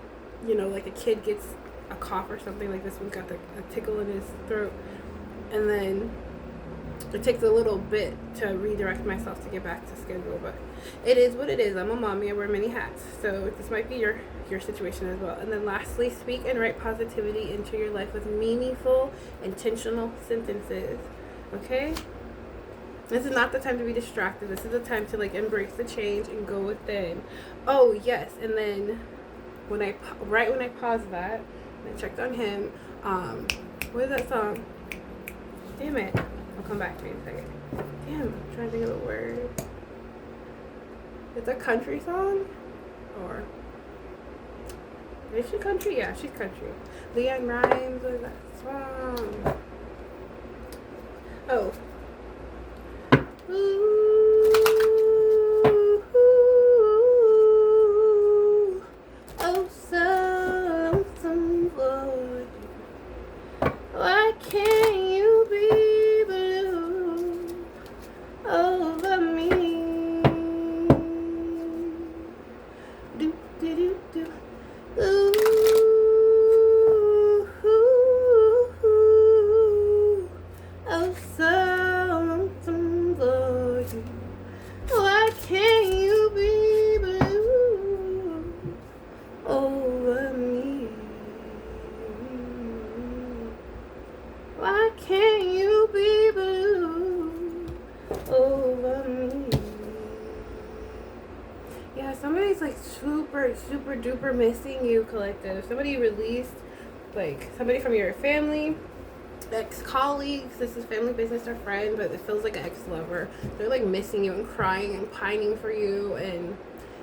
you know, like a kid gets a cough or something. Like this one got a tickle in his throat, and then it takes a little bit to redirect myself to get back to schedule, but it is what it is. I'm a mommy. I wear many hats, so this might be your situation as well. And then lastly, speak and write positivity into your life with meaningful, intentional sentences. Okay? This is not the time to be distracted. This is the time to, like, embrace the change and go within. Oh, yes. And then when I paused that, and I checked on him, what is that song? Damn it. I'll come back to me in a second. Damn, I'm trying to think of the word. It's a country song? Or is she country? Yeah, she's country. Leanne Rhymes, what is that song? Oh. Ooh, oh, so lonesome for you. Why can't you be blue over me? Do, do, do, do. Ooh, oh, so lonesome for you. Why can't you be blue over me? Why can't you be blue over me? Yeah, somebody's like super duper missing you, collective. Somebody released, like somebody from your family, ex-colleagues. This is family, business, or friend, but it feels like an ex-lover. They're like missing you and crying and pining for you, and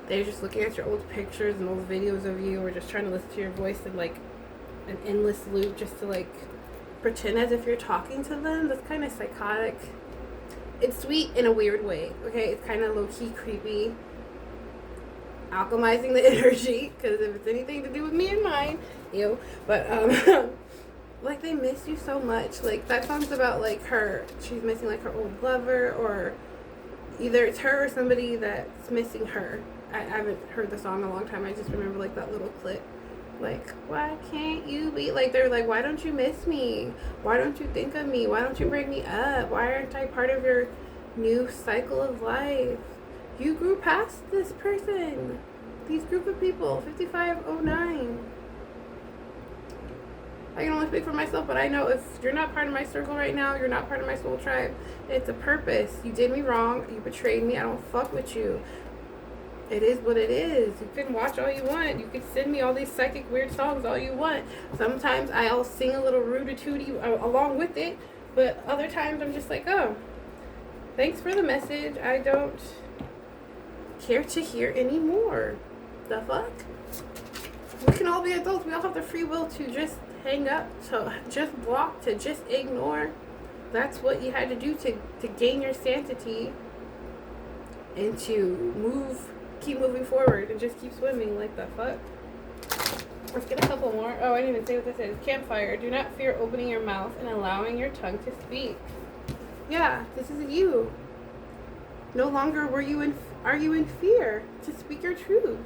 they're just looking at your old pictures and old videos of you, or just trying to listen to your voice in like an endless loop just to like pretend as if you're talking to them. That's kind of psychotic. It's sweet in a weird way, okay? It's kind of low-key creepy, alchemizing the energy, because if it's anything to do with me and mine, ew. But like, they miss you so much. Like, that song's about like she's missing like her old lover, or Either it's her or somebody that's missing her. I haven't heard the song in a long time. I just remember like that little clip. Like, why can't you be like, they're like, why don't you miss me? Why don't you think of me? Why don't you bring me up? Why aren't I part of your new cycle of life? You grew past this person. These group of people, 5509. I can only speak for myself, but I know if you're not part of my circle right now, you're not part of my soul tribe. It's a purpose. You did me wrong. You betrayed me. I don't fuck with you. It is what it is. You can watch all you want. You can send me all these psychic weird songs all you want. Sometimes I'll sing a little rooty-tooty along with it, but other times I'm just like, oh, thanks for the message. I don't care to hear anymore. The fuck? We can all be adults. We all have the free will to just hang up, to just block, to just ignore. That's what you had to do to gain your sanity and to keep moving forward and just keep swimming. Like the fuck. Let's get a couple more. Oh, I didn't even say what this is. Campfire. Do not fear opening your mouth and allowing your tongue to speak. Yeah, this is you. No longer are you in fear to speak your truth.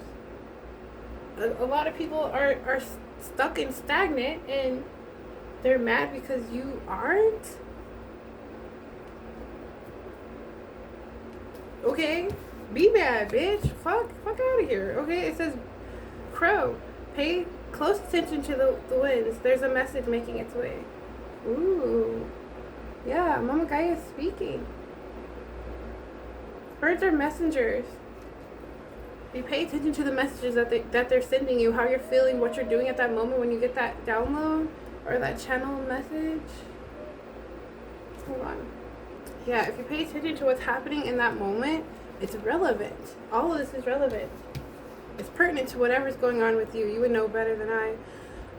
A lot of people are stuck and stagnant, and they're mad because you aren't. Okay, be mad, bitch. Fuck out of here. Okay, it says Crow. Pay close attention to the winds. There's a message making its way. Ooh, yeah, Mama Gaia is speaking. Birds are messengers. You pay attention to the messages that they're sending you, how you're feeling, what you're doing at that moment when you get that download or that channel message. Hold on. Yeah, if you pay attention to what's happening in that moment, it's relevant. All of this is relevant. It's pertinent to whatever's going on with you. You would know better than I.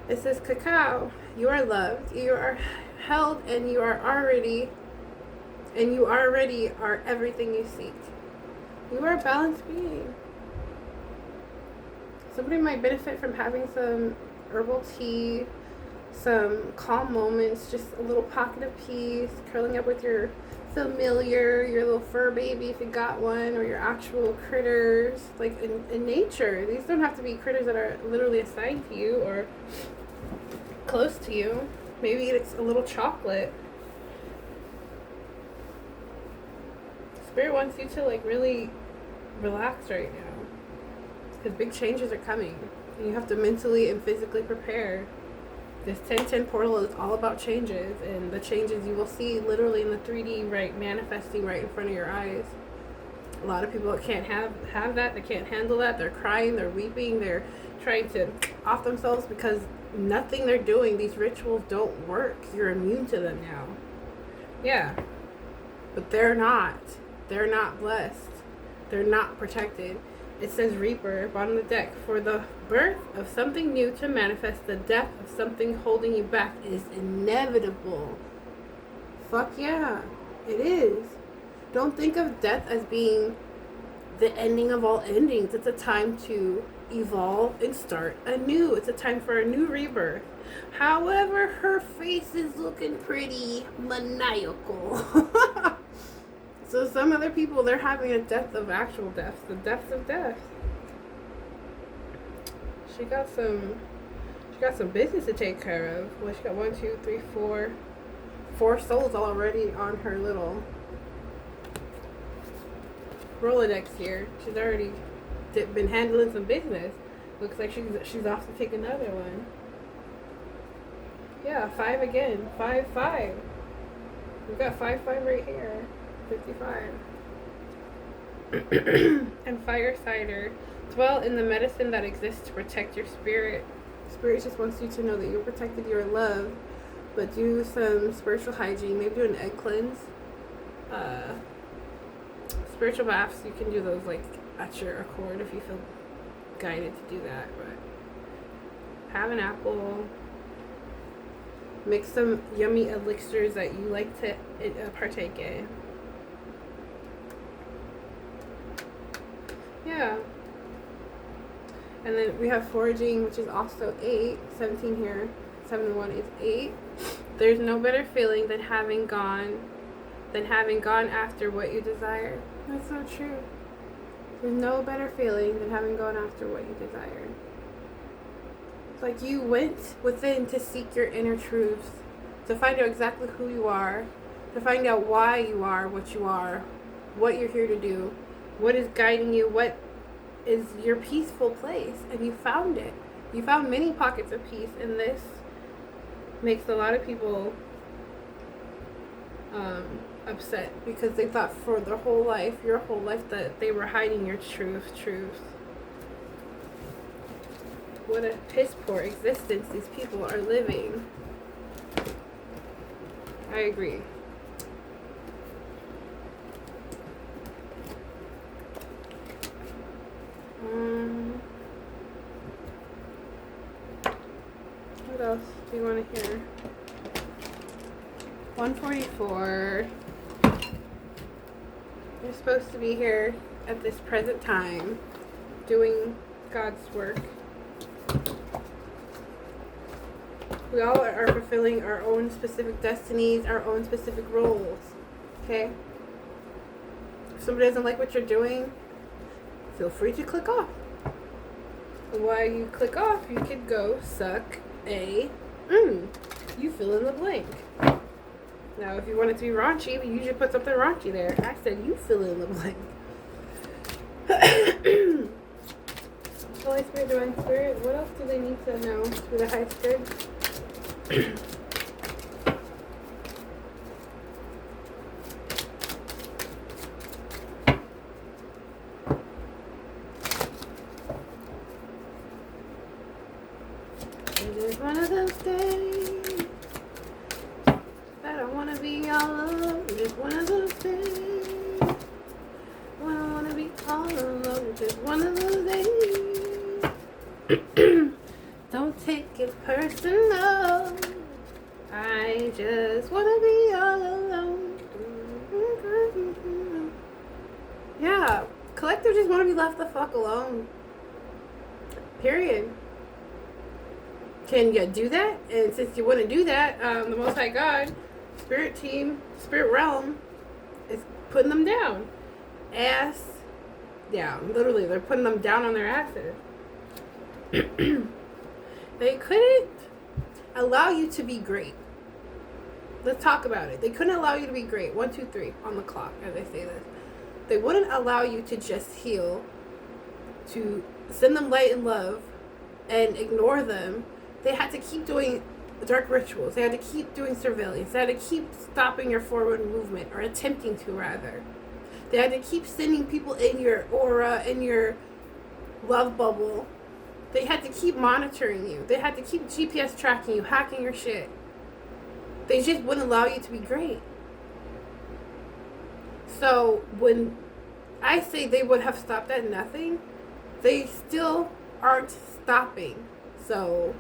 It says, Cacao, you are loved, you are held, and you already are everything you seek. You are a balanced being. Somebody might benefit from having some herbal tea, some calm moments, just a little pocket of peace, curling up with your familiar, your little fur baby if you got one, or your actual critters, like in nature. These don't have to be critters that are literally assigned to you or close to you. Maybe it's a little chocolate. Spirit wants you to like really relax right now. Because big changes are coming. And you have to mentally and physically prepare. This 1010 portal is all about changes. And the changes you will see literally in the 3D, right, manifesting right in front of your eyes. A lot of people can't have that. They can't handle that. They're crying. They're weeping. They're trying to off themselves because nothing they're doing, these rituals don't work. You're immune to them now. Yeah. But they're not. They're not blessed. They're not protected. It says Reaper, bottom of the deck. For the birth of something new to manifest, the death of something holding you back is inevitable. Fuck yeah. It is. Don't think of death as being the ending of all endings. It's a time to evolve and start anew. It's a time for a new rebirth. However, her face is looking pretty maniacal. So some other people, they're having a death of actual death. The depths of death. She got some business to take care of. Well, she got 1, 2, 3, 4 souls already on her little Rolodex here. She's already been handling some business. Looks like she's off to take another one. Yeah, 5 again. 5, 5. We've got 5, 5 right here. 55. And Fire Cider. Dwell in the medicine that exists to protect your spirit. Spirit just wants you to know that you're protected, you're loved. But do some spiritual hygiene. Maybe do an egg cleanse. Spiritual baths, you can do those like at your accord if you feel guided to do that. But have an apple. Make some yummy elixirs that you like to partake in. Yeah. And then we have foraging, which is also 8. 17 here. 7 and 1 is 8. There's no better feeling than having gone than having gone after what you desire. That's so true. There's no better feeling than having gone after what you desire. It's like you went within to seek your inner truths, to find out exactly who you are, to find out why you are, what you're here to do, what is guiding you, what is your peaceful place, and you found it. You found many pockets of peace, and this makes a lot of people upset because they thought for their whole life, your whole life, that they were hiding your truth. What a piss poor existence these people are living. I agree. What else do you want to hear? 144. You're supposed to be here at this present time doing God's work. We all are fulfilling our own specific destinies, our own specific roles. Okay? If somebody doesn't like what you're doing, feel free to click off. And while you click off, you could go suck a you fill in the blank. Now, if you want it to be raunchy, you usually put something raunchy there. I said you fill in the blank. Holy Spirit, Divine Spirit, what else do they need to know through the high spirit? It is one of those days that I want to be all alone. Just one of those days when I want to be all alone. Just one of those days. Don't take it personal. I just want to be all alone. Yeah, collective just want to be left the fuck alone. Period. Can you do that? And since you want to do that, the Most High God, Spirit Team, Spirit Realm, is putting them down. Ass down. Literally, they're putting them down on their asses. They couldn't allow you to be great. Let's talk about it. They couldn't allow you to be great. 1, 2, 3 on the clock, as I say this. They wouldn't allow you to just heal, to send them light and love, and ignore them. They had to keep doing dark rituals. They had to keep doing surveillance. They had to keep stopping your forward movement, or attempting to, rather. They had to keep sending people in your aura, in your love bubble. They had to keep monitoring you. They had to keep GPS tracking you, hacking your shit. They just wouldn't allow you to be great. So when I say they would have stopped at nothing, they still aren't stopping. So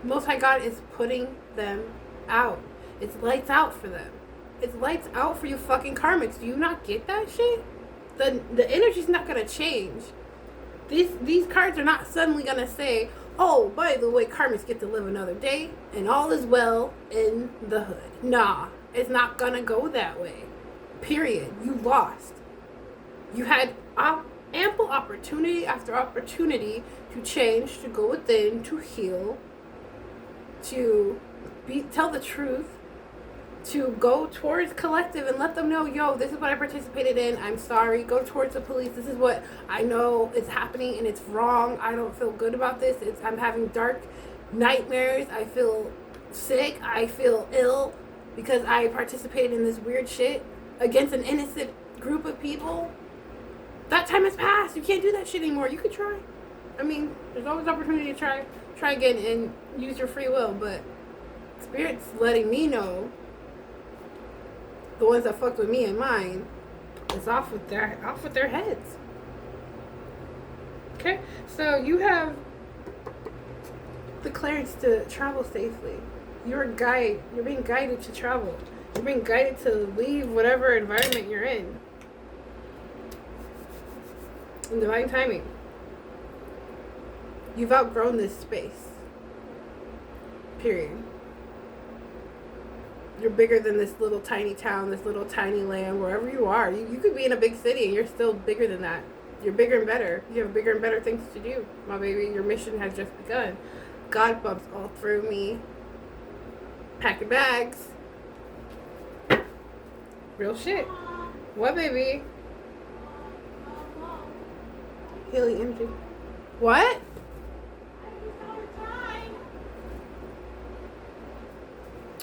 Most High God is putting them out. It's lights out for them. It's lights out for you fucking karmics. Do you not get that shit? The energy's not gonna change. These cards are not suddenly gonna say, oh, by the way, karmics get to live another day and all is well in the hood. Nah, it's not gonna go that way. Period. You lost. You had ample opportunity after opportunity to change, to go within, to heal, to tell the truth, to go towards collective and let them know, yo, this is what I participated in. I'm sorry. Go towards the police. This is what I know is happening and it's wrong. I don't feel good about this. I'm having dark nightmares. I feel sick. I feel ill because I participated in this weird shit against an innocent group of people. That time has passed. You can't do that shit anymore. You could try. I mean, there's always opportunity to try again and use your free will, but Spirit's letting me know, the ones that fucked with me and mine, is off with their heads. Okay? So you have the clearance to travel safely. You're being guided to travel. You're being guided to leave whatever environment you're in. In divine timing. You've outgrown this space. Period. You're bigger than this little tiny town, this little tiny land, wherever you are. You could be in a big city and you're still bigger than that. You're bigger and better. You have bigger and better things to do, my baby. Your mission has just begun. God bumps all through me. Pack your bags. Real shit. What, baby? Healing energy. What?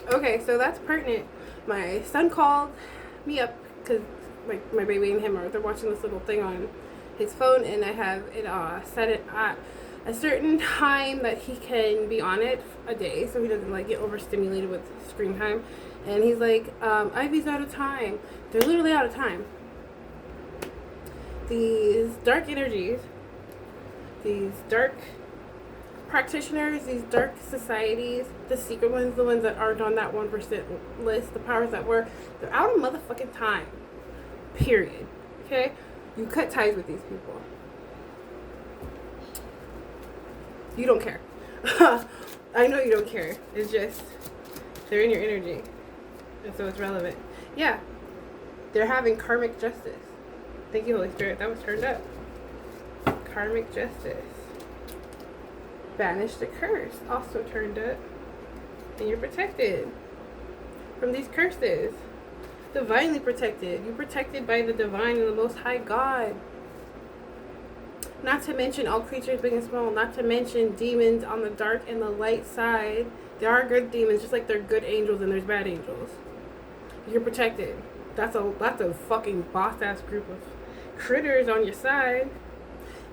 Okay, so that's pertinent. My son called me up because my baby and him they're watching this little thing on his phone, and I have it set it at a certain time that he can be on it a day, so he doesn't like get overstimulated with screen time. And he's like, Ivy's out of time. They're literally out of time. These dark energies, these dark practitioners, these dark societies, the secret ones, the ones that aren't on that 1% list, the powers that were, they're out of motherfucking time. Period. Okay? You cut ties with these people. You don't care. I know you don't care. It's just, they're in your energy. And so it's relevant. Yeah. They're having karmic justice. Thank you, Holy Spirit. That was turned up. Karmic justice. Banish the curse. Also turned up. And you're protected from these curses. Divinely protected. You're protected by the divine and the most high God. Not to mention all creatures big and small. Not to mention demons on the dark and the light side. There are good demons just like there are good angels and there's bad angels. You're protected. That's a fucking boss ass group of critters on your side.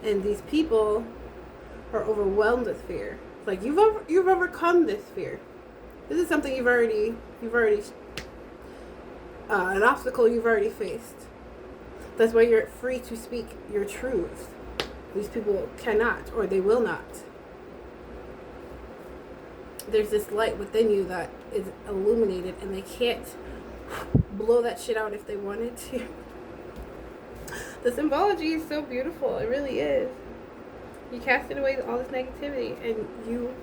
And these people are overwhelmed with fear. It's like you've overcome this fear. This is something you've already an obstacle you've already faced. That's why you're free to speak your truth. These people cannot, or they will not. There's this light within you that is illuminated, and they can't blow that shit out if they wanted to. The symbology is so beautiful. It really is. You casted away all this negativity, and you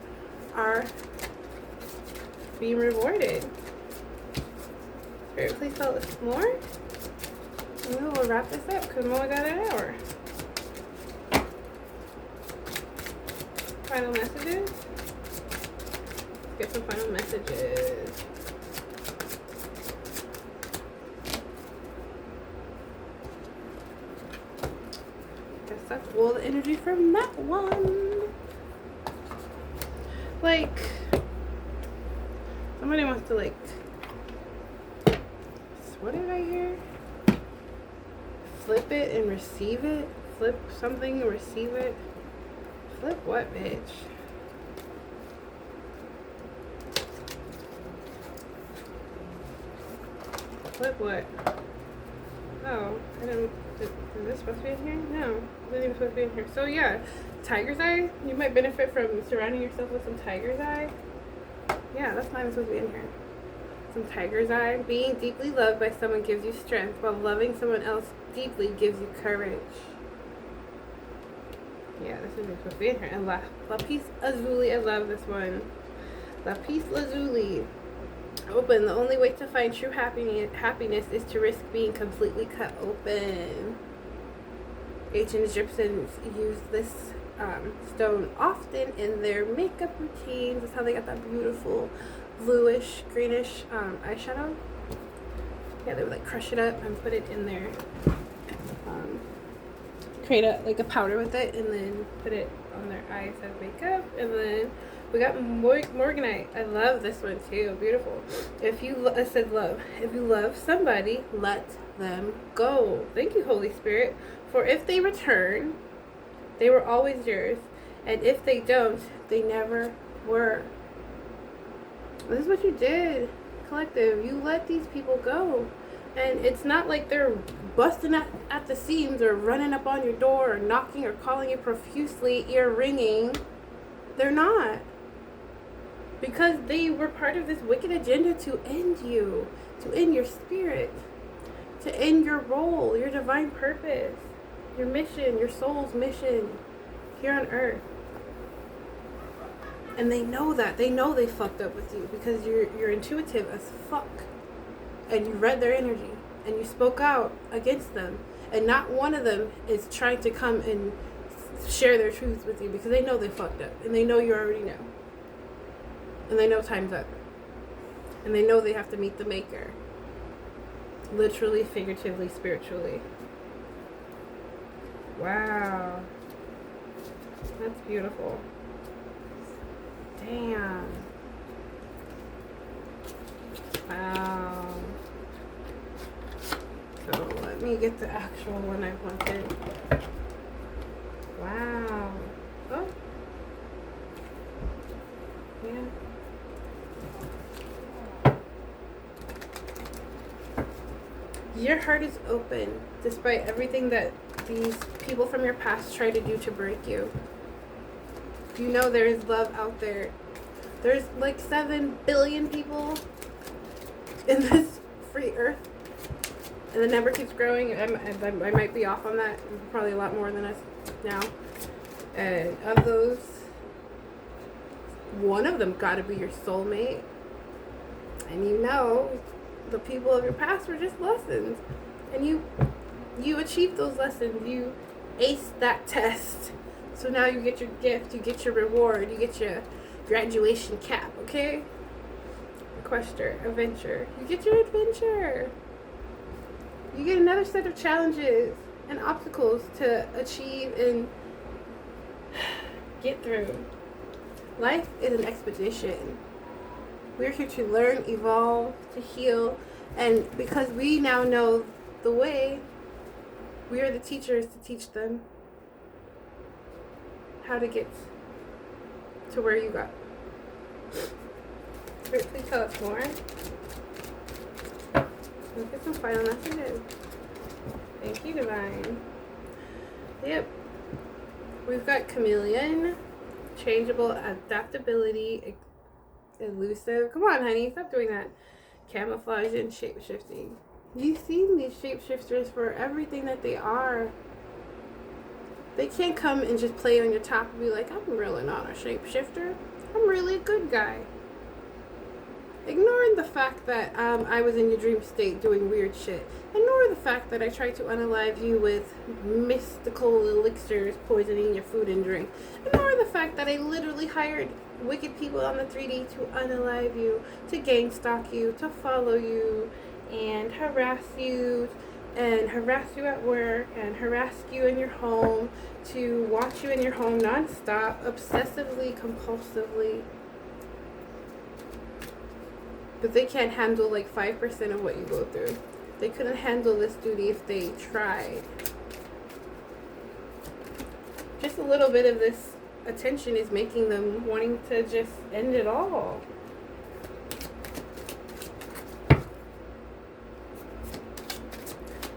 are being rewarded. Spirit, please tell us more. And we'll wrap this up because we only got an hour. Final messages. Let's get some final messages. Guess that's all the energy from that one. Like, somebody wants to like, what did I hear? Flip it and receive it. Flip something and receive it. Flip what, bitch? Flip what? Oh, I didn't. Is this supposed to be in here? No, it wasn't even supposed to be in here. So yeah, tiger's eye. You might benefit from surrounding yourself with some tiger's eye. Yeah, that's not even supposed to be in here. Some tiger's eye. Being deeply loved by someone gives you strength, while loving someone else deeply gives you courage. Yeah, this isn't supposed to be in here. And Lapis Lazuli, I love this one. Lapis Lazuli. Open. The only way to find true happiness is to risk being completely cut open. Ancient Egyptians used this stone often in their makeup routines. That's how they got that beautiful bluish, greenish eyeshadow. Yeah, they would like crush it up and put it in there. Create a powder with it and then put it on their eyes as makeup. And then we got Morganite. I love this one too. Beautiful. It says love. If you love somebody, let them go. Thank you, Holy Spirit. For if they return, they were always yours. And if they don't, they never were. This is what you did, collective. You let these people go. And it's not like they're busting at the seams or running up on your door or knocking or calling you profusely, ear ringing. They're not. Because they were part of this wicked agenda to end you, to end your spirit, to end your role, your divine purpose, your mission, your soul's mission here on earth. And they know that. They know they fucked up with you because you're intuitive as fuck. And you read their energy. And you spoke out against them. And not one of them is trying to come and share their truth with you because they know they fucked up. And they know you already know. And they know time's up. And they know they have to meet the maker. Literally, figuratively, spiritually. Wow. That's beautiful. Damn. Wow. So let me get the actual one I wanted. Wow. Oh. Yeah. Your heart is open despite everything that these people from your past try to do to break you. You know there is love out there. There's like 7 billion people in this free earth. And the number keeps growing. I might be off on that. Probably a lot more than us now. And of those, one of them got to be your soulmate. And you know, the people of your past were just lessons. And you achieved those lessons. You aced that test. So now you get your gift, you get your reward, you get your graduation cap, okay? Equester, adventure. You get your adventure. You get another set of challenges and obstacles to achieve and get through. Life is an expedition. We're here to learn, evolve, to heal, and because we now know the way, we are the teachers to teach them how to get to where you got. Please tell us more. Let's get some final messages. Thank you, Divine. Yep. We've got chameleon, changeable, adaptability, elusive. Come on, honey, stop doing that. Camouflage and shapeshifting. You've seen these shapeshifters for everything that they are. They can't come and just play on your top and be like, I'm really not a shapeshifter. I'm really a good guy. Ignoring the fact that I was in your dream state doing weird shit. Ignore the fact that I tried to unalive you with mystical elixirs poisoning your food and drink. Ignore the fact that I literally hired wicked people on the 3D to unalive you, to gang stalk you, to follow you, and harass you at work, and harass you in your home, to watch you in your home nonstop, obsessively, compulsively. But they can't handle like 5% of what you go through. They couldn't handle this duty if they tried. Just a little bit of this attention is making them wanting to just end it all.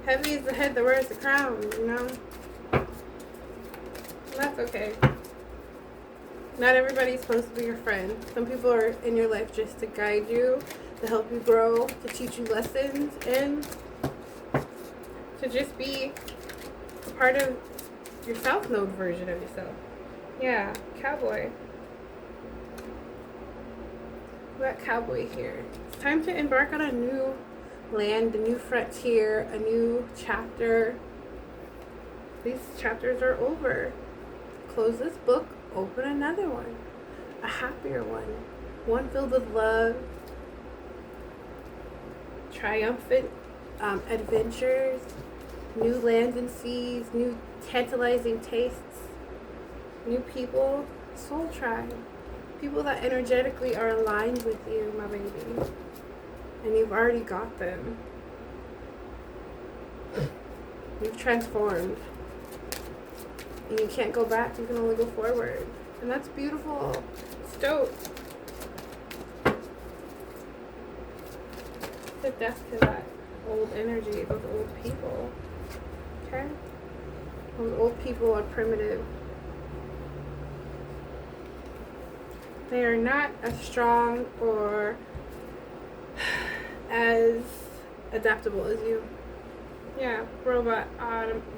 Heavy is the head that wears the crown, you know? That's okay. Not everybody's supposed to be your friend. Some people are in your life just to guide you, to help you grow, to teach you lessons, and to just be a part of your South Node version of yourself. Yeah, cowboy. We got cowboy here. It's time to embark on a new land, a new frontier, a new chapter. These chapters are over. Close this book, open another one, a happier one filled with love, triumphant adventures, new lands and seas, new tantalizing tastes, new people, soul tribe, people that energetically are aligned with you, my baby, and you've already got them. You've transformed. And you can't go back, you can only go forward. And that's beautiful. It's dope. The death to that old energy, those old people. Okay? Those old people are primitive. They are not as strong or as adaptable as you. Yeah,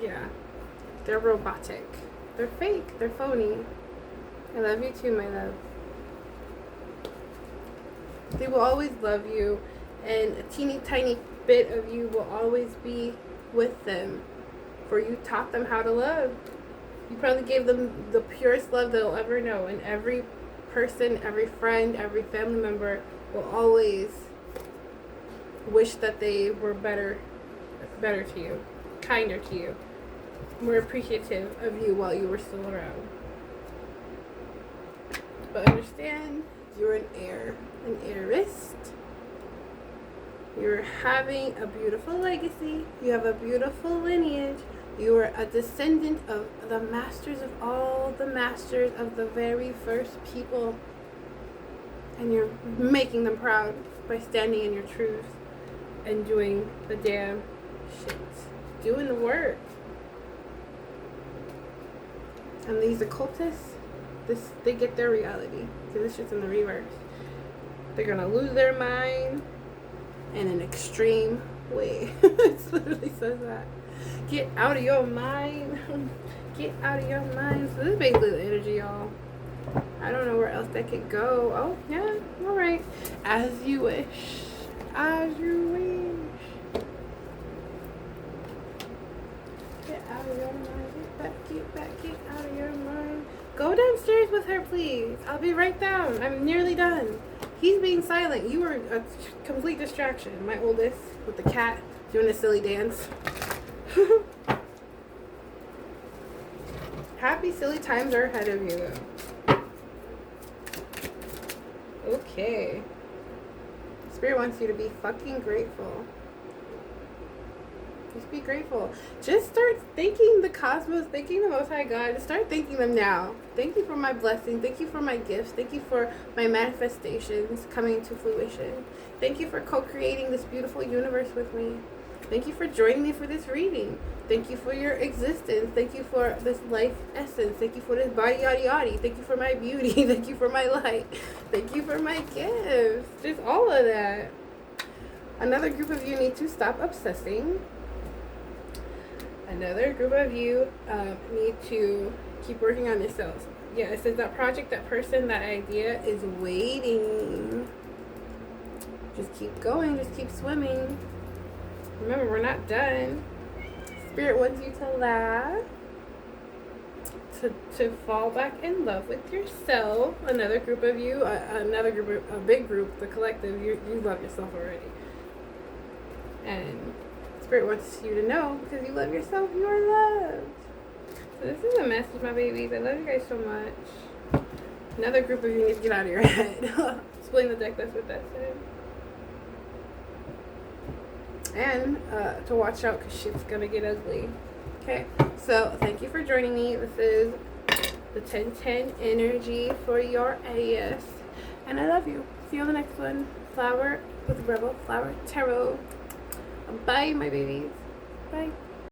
yeah. They're robotic. They're fake. They're phony. I love you too, my love. They will always love you, and a teeny tiny bit of you will always be with them, for you taught them how to love. You probably gave them the purest love they'll ever know, and every person, every friend, every family member will always wish that they were better to you, kinder to you, more appreciative of you while you were still around. But understand, you're an heir, an heiress. You're having a beautiful legacy. You have a beautiful lineage. You are a descendant of the masters of all the masters of the very first people. And you're making them proud by standing in your truth and doing the damn shit. Doing the work. And these occultists, they get their reality. So this shit's in the reverse. They're gonna lose their mind in an extreme way. It literally says that. Get out of your mind. Get out of your mind. So this is basically the energy, y'all. I don't know where else that could go. Oh, yeah, alright. As you wish. As you wish. Get out of your mind. Get out of your mind. Go downstairs with her, please. I'll be right down. I'm nearly done. He's being silent. You were a complete distraction. My oldest with the cat doing a silly dance. Happy silly times are ahead of you, though. Okay. Spirit wants you to be fucking grateful. Just be grateful. Just start thanking the cosmos, thanking the Most High God. Just start thanking them now. Thank you for my blessing. Thank you for my gifts. Thank you for my manifestations coming to fruition. Thank you for co-creating this beautiful universe with me. Thank you for joining me for this reading. Thank you for your existence. Thank you for this life essence. Thank you for this body yada yada. Thank you for my beauty. Thank you for my light. Thank you for my gifts. Just all of that. Another group of you need to stop obsessing. Another group of you need to keep working on yourselves. Yeah, it says that project, that person, that idea is waiting. Just keep going. Just keep swimming. Remember, we're not done. Spirit wants you to laugh. To fall back in love with yourself. Another group of you, a big group, the collective, you love yourself already. And Spirit wants you to know, because you love yourself, you are loved. So this is a message, my babies. I love you guys so much. Another group of you need to get out of your head. Splitting the deck, that's what that said. And to watch out, because shit's gonna get ugly. Okay, so thank you for joining me. This is the 1010 energy for your AS. And I love you. See you on the next one. Flower with Rebel Flower Tarot. Bye, my babies. Bye.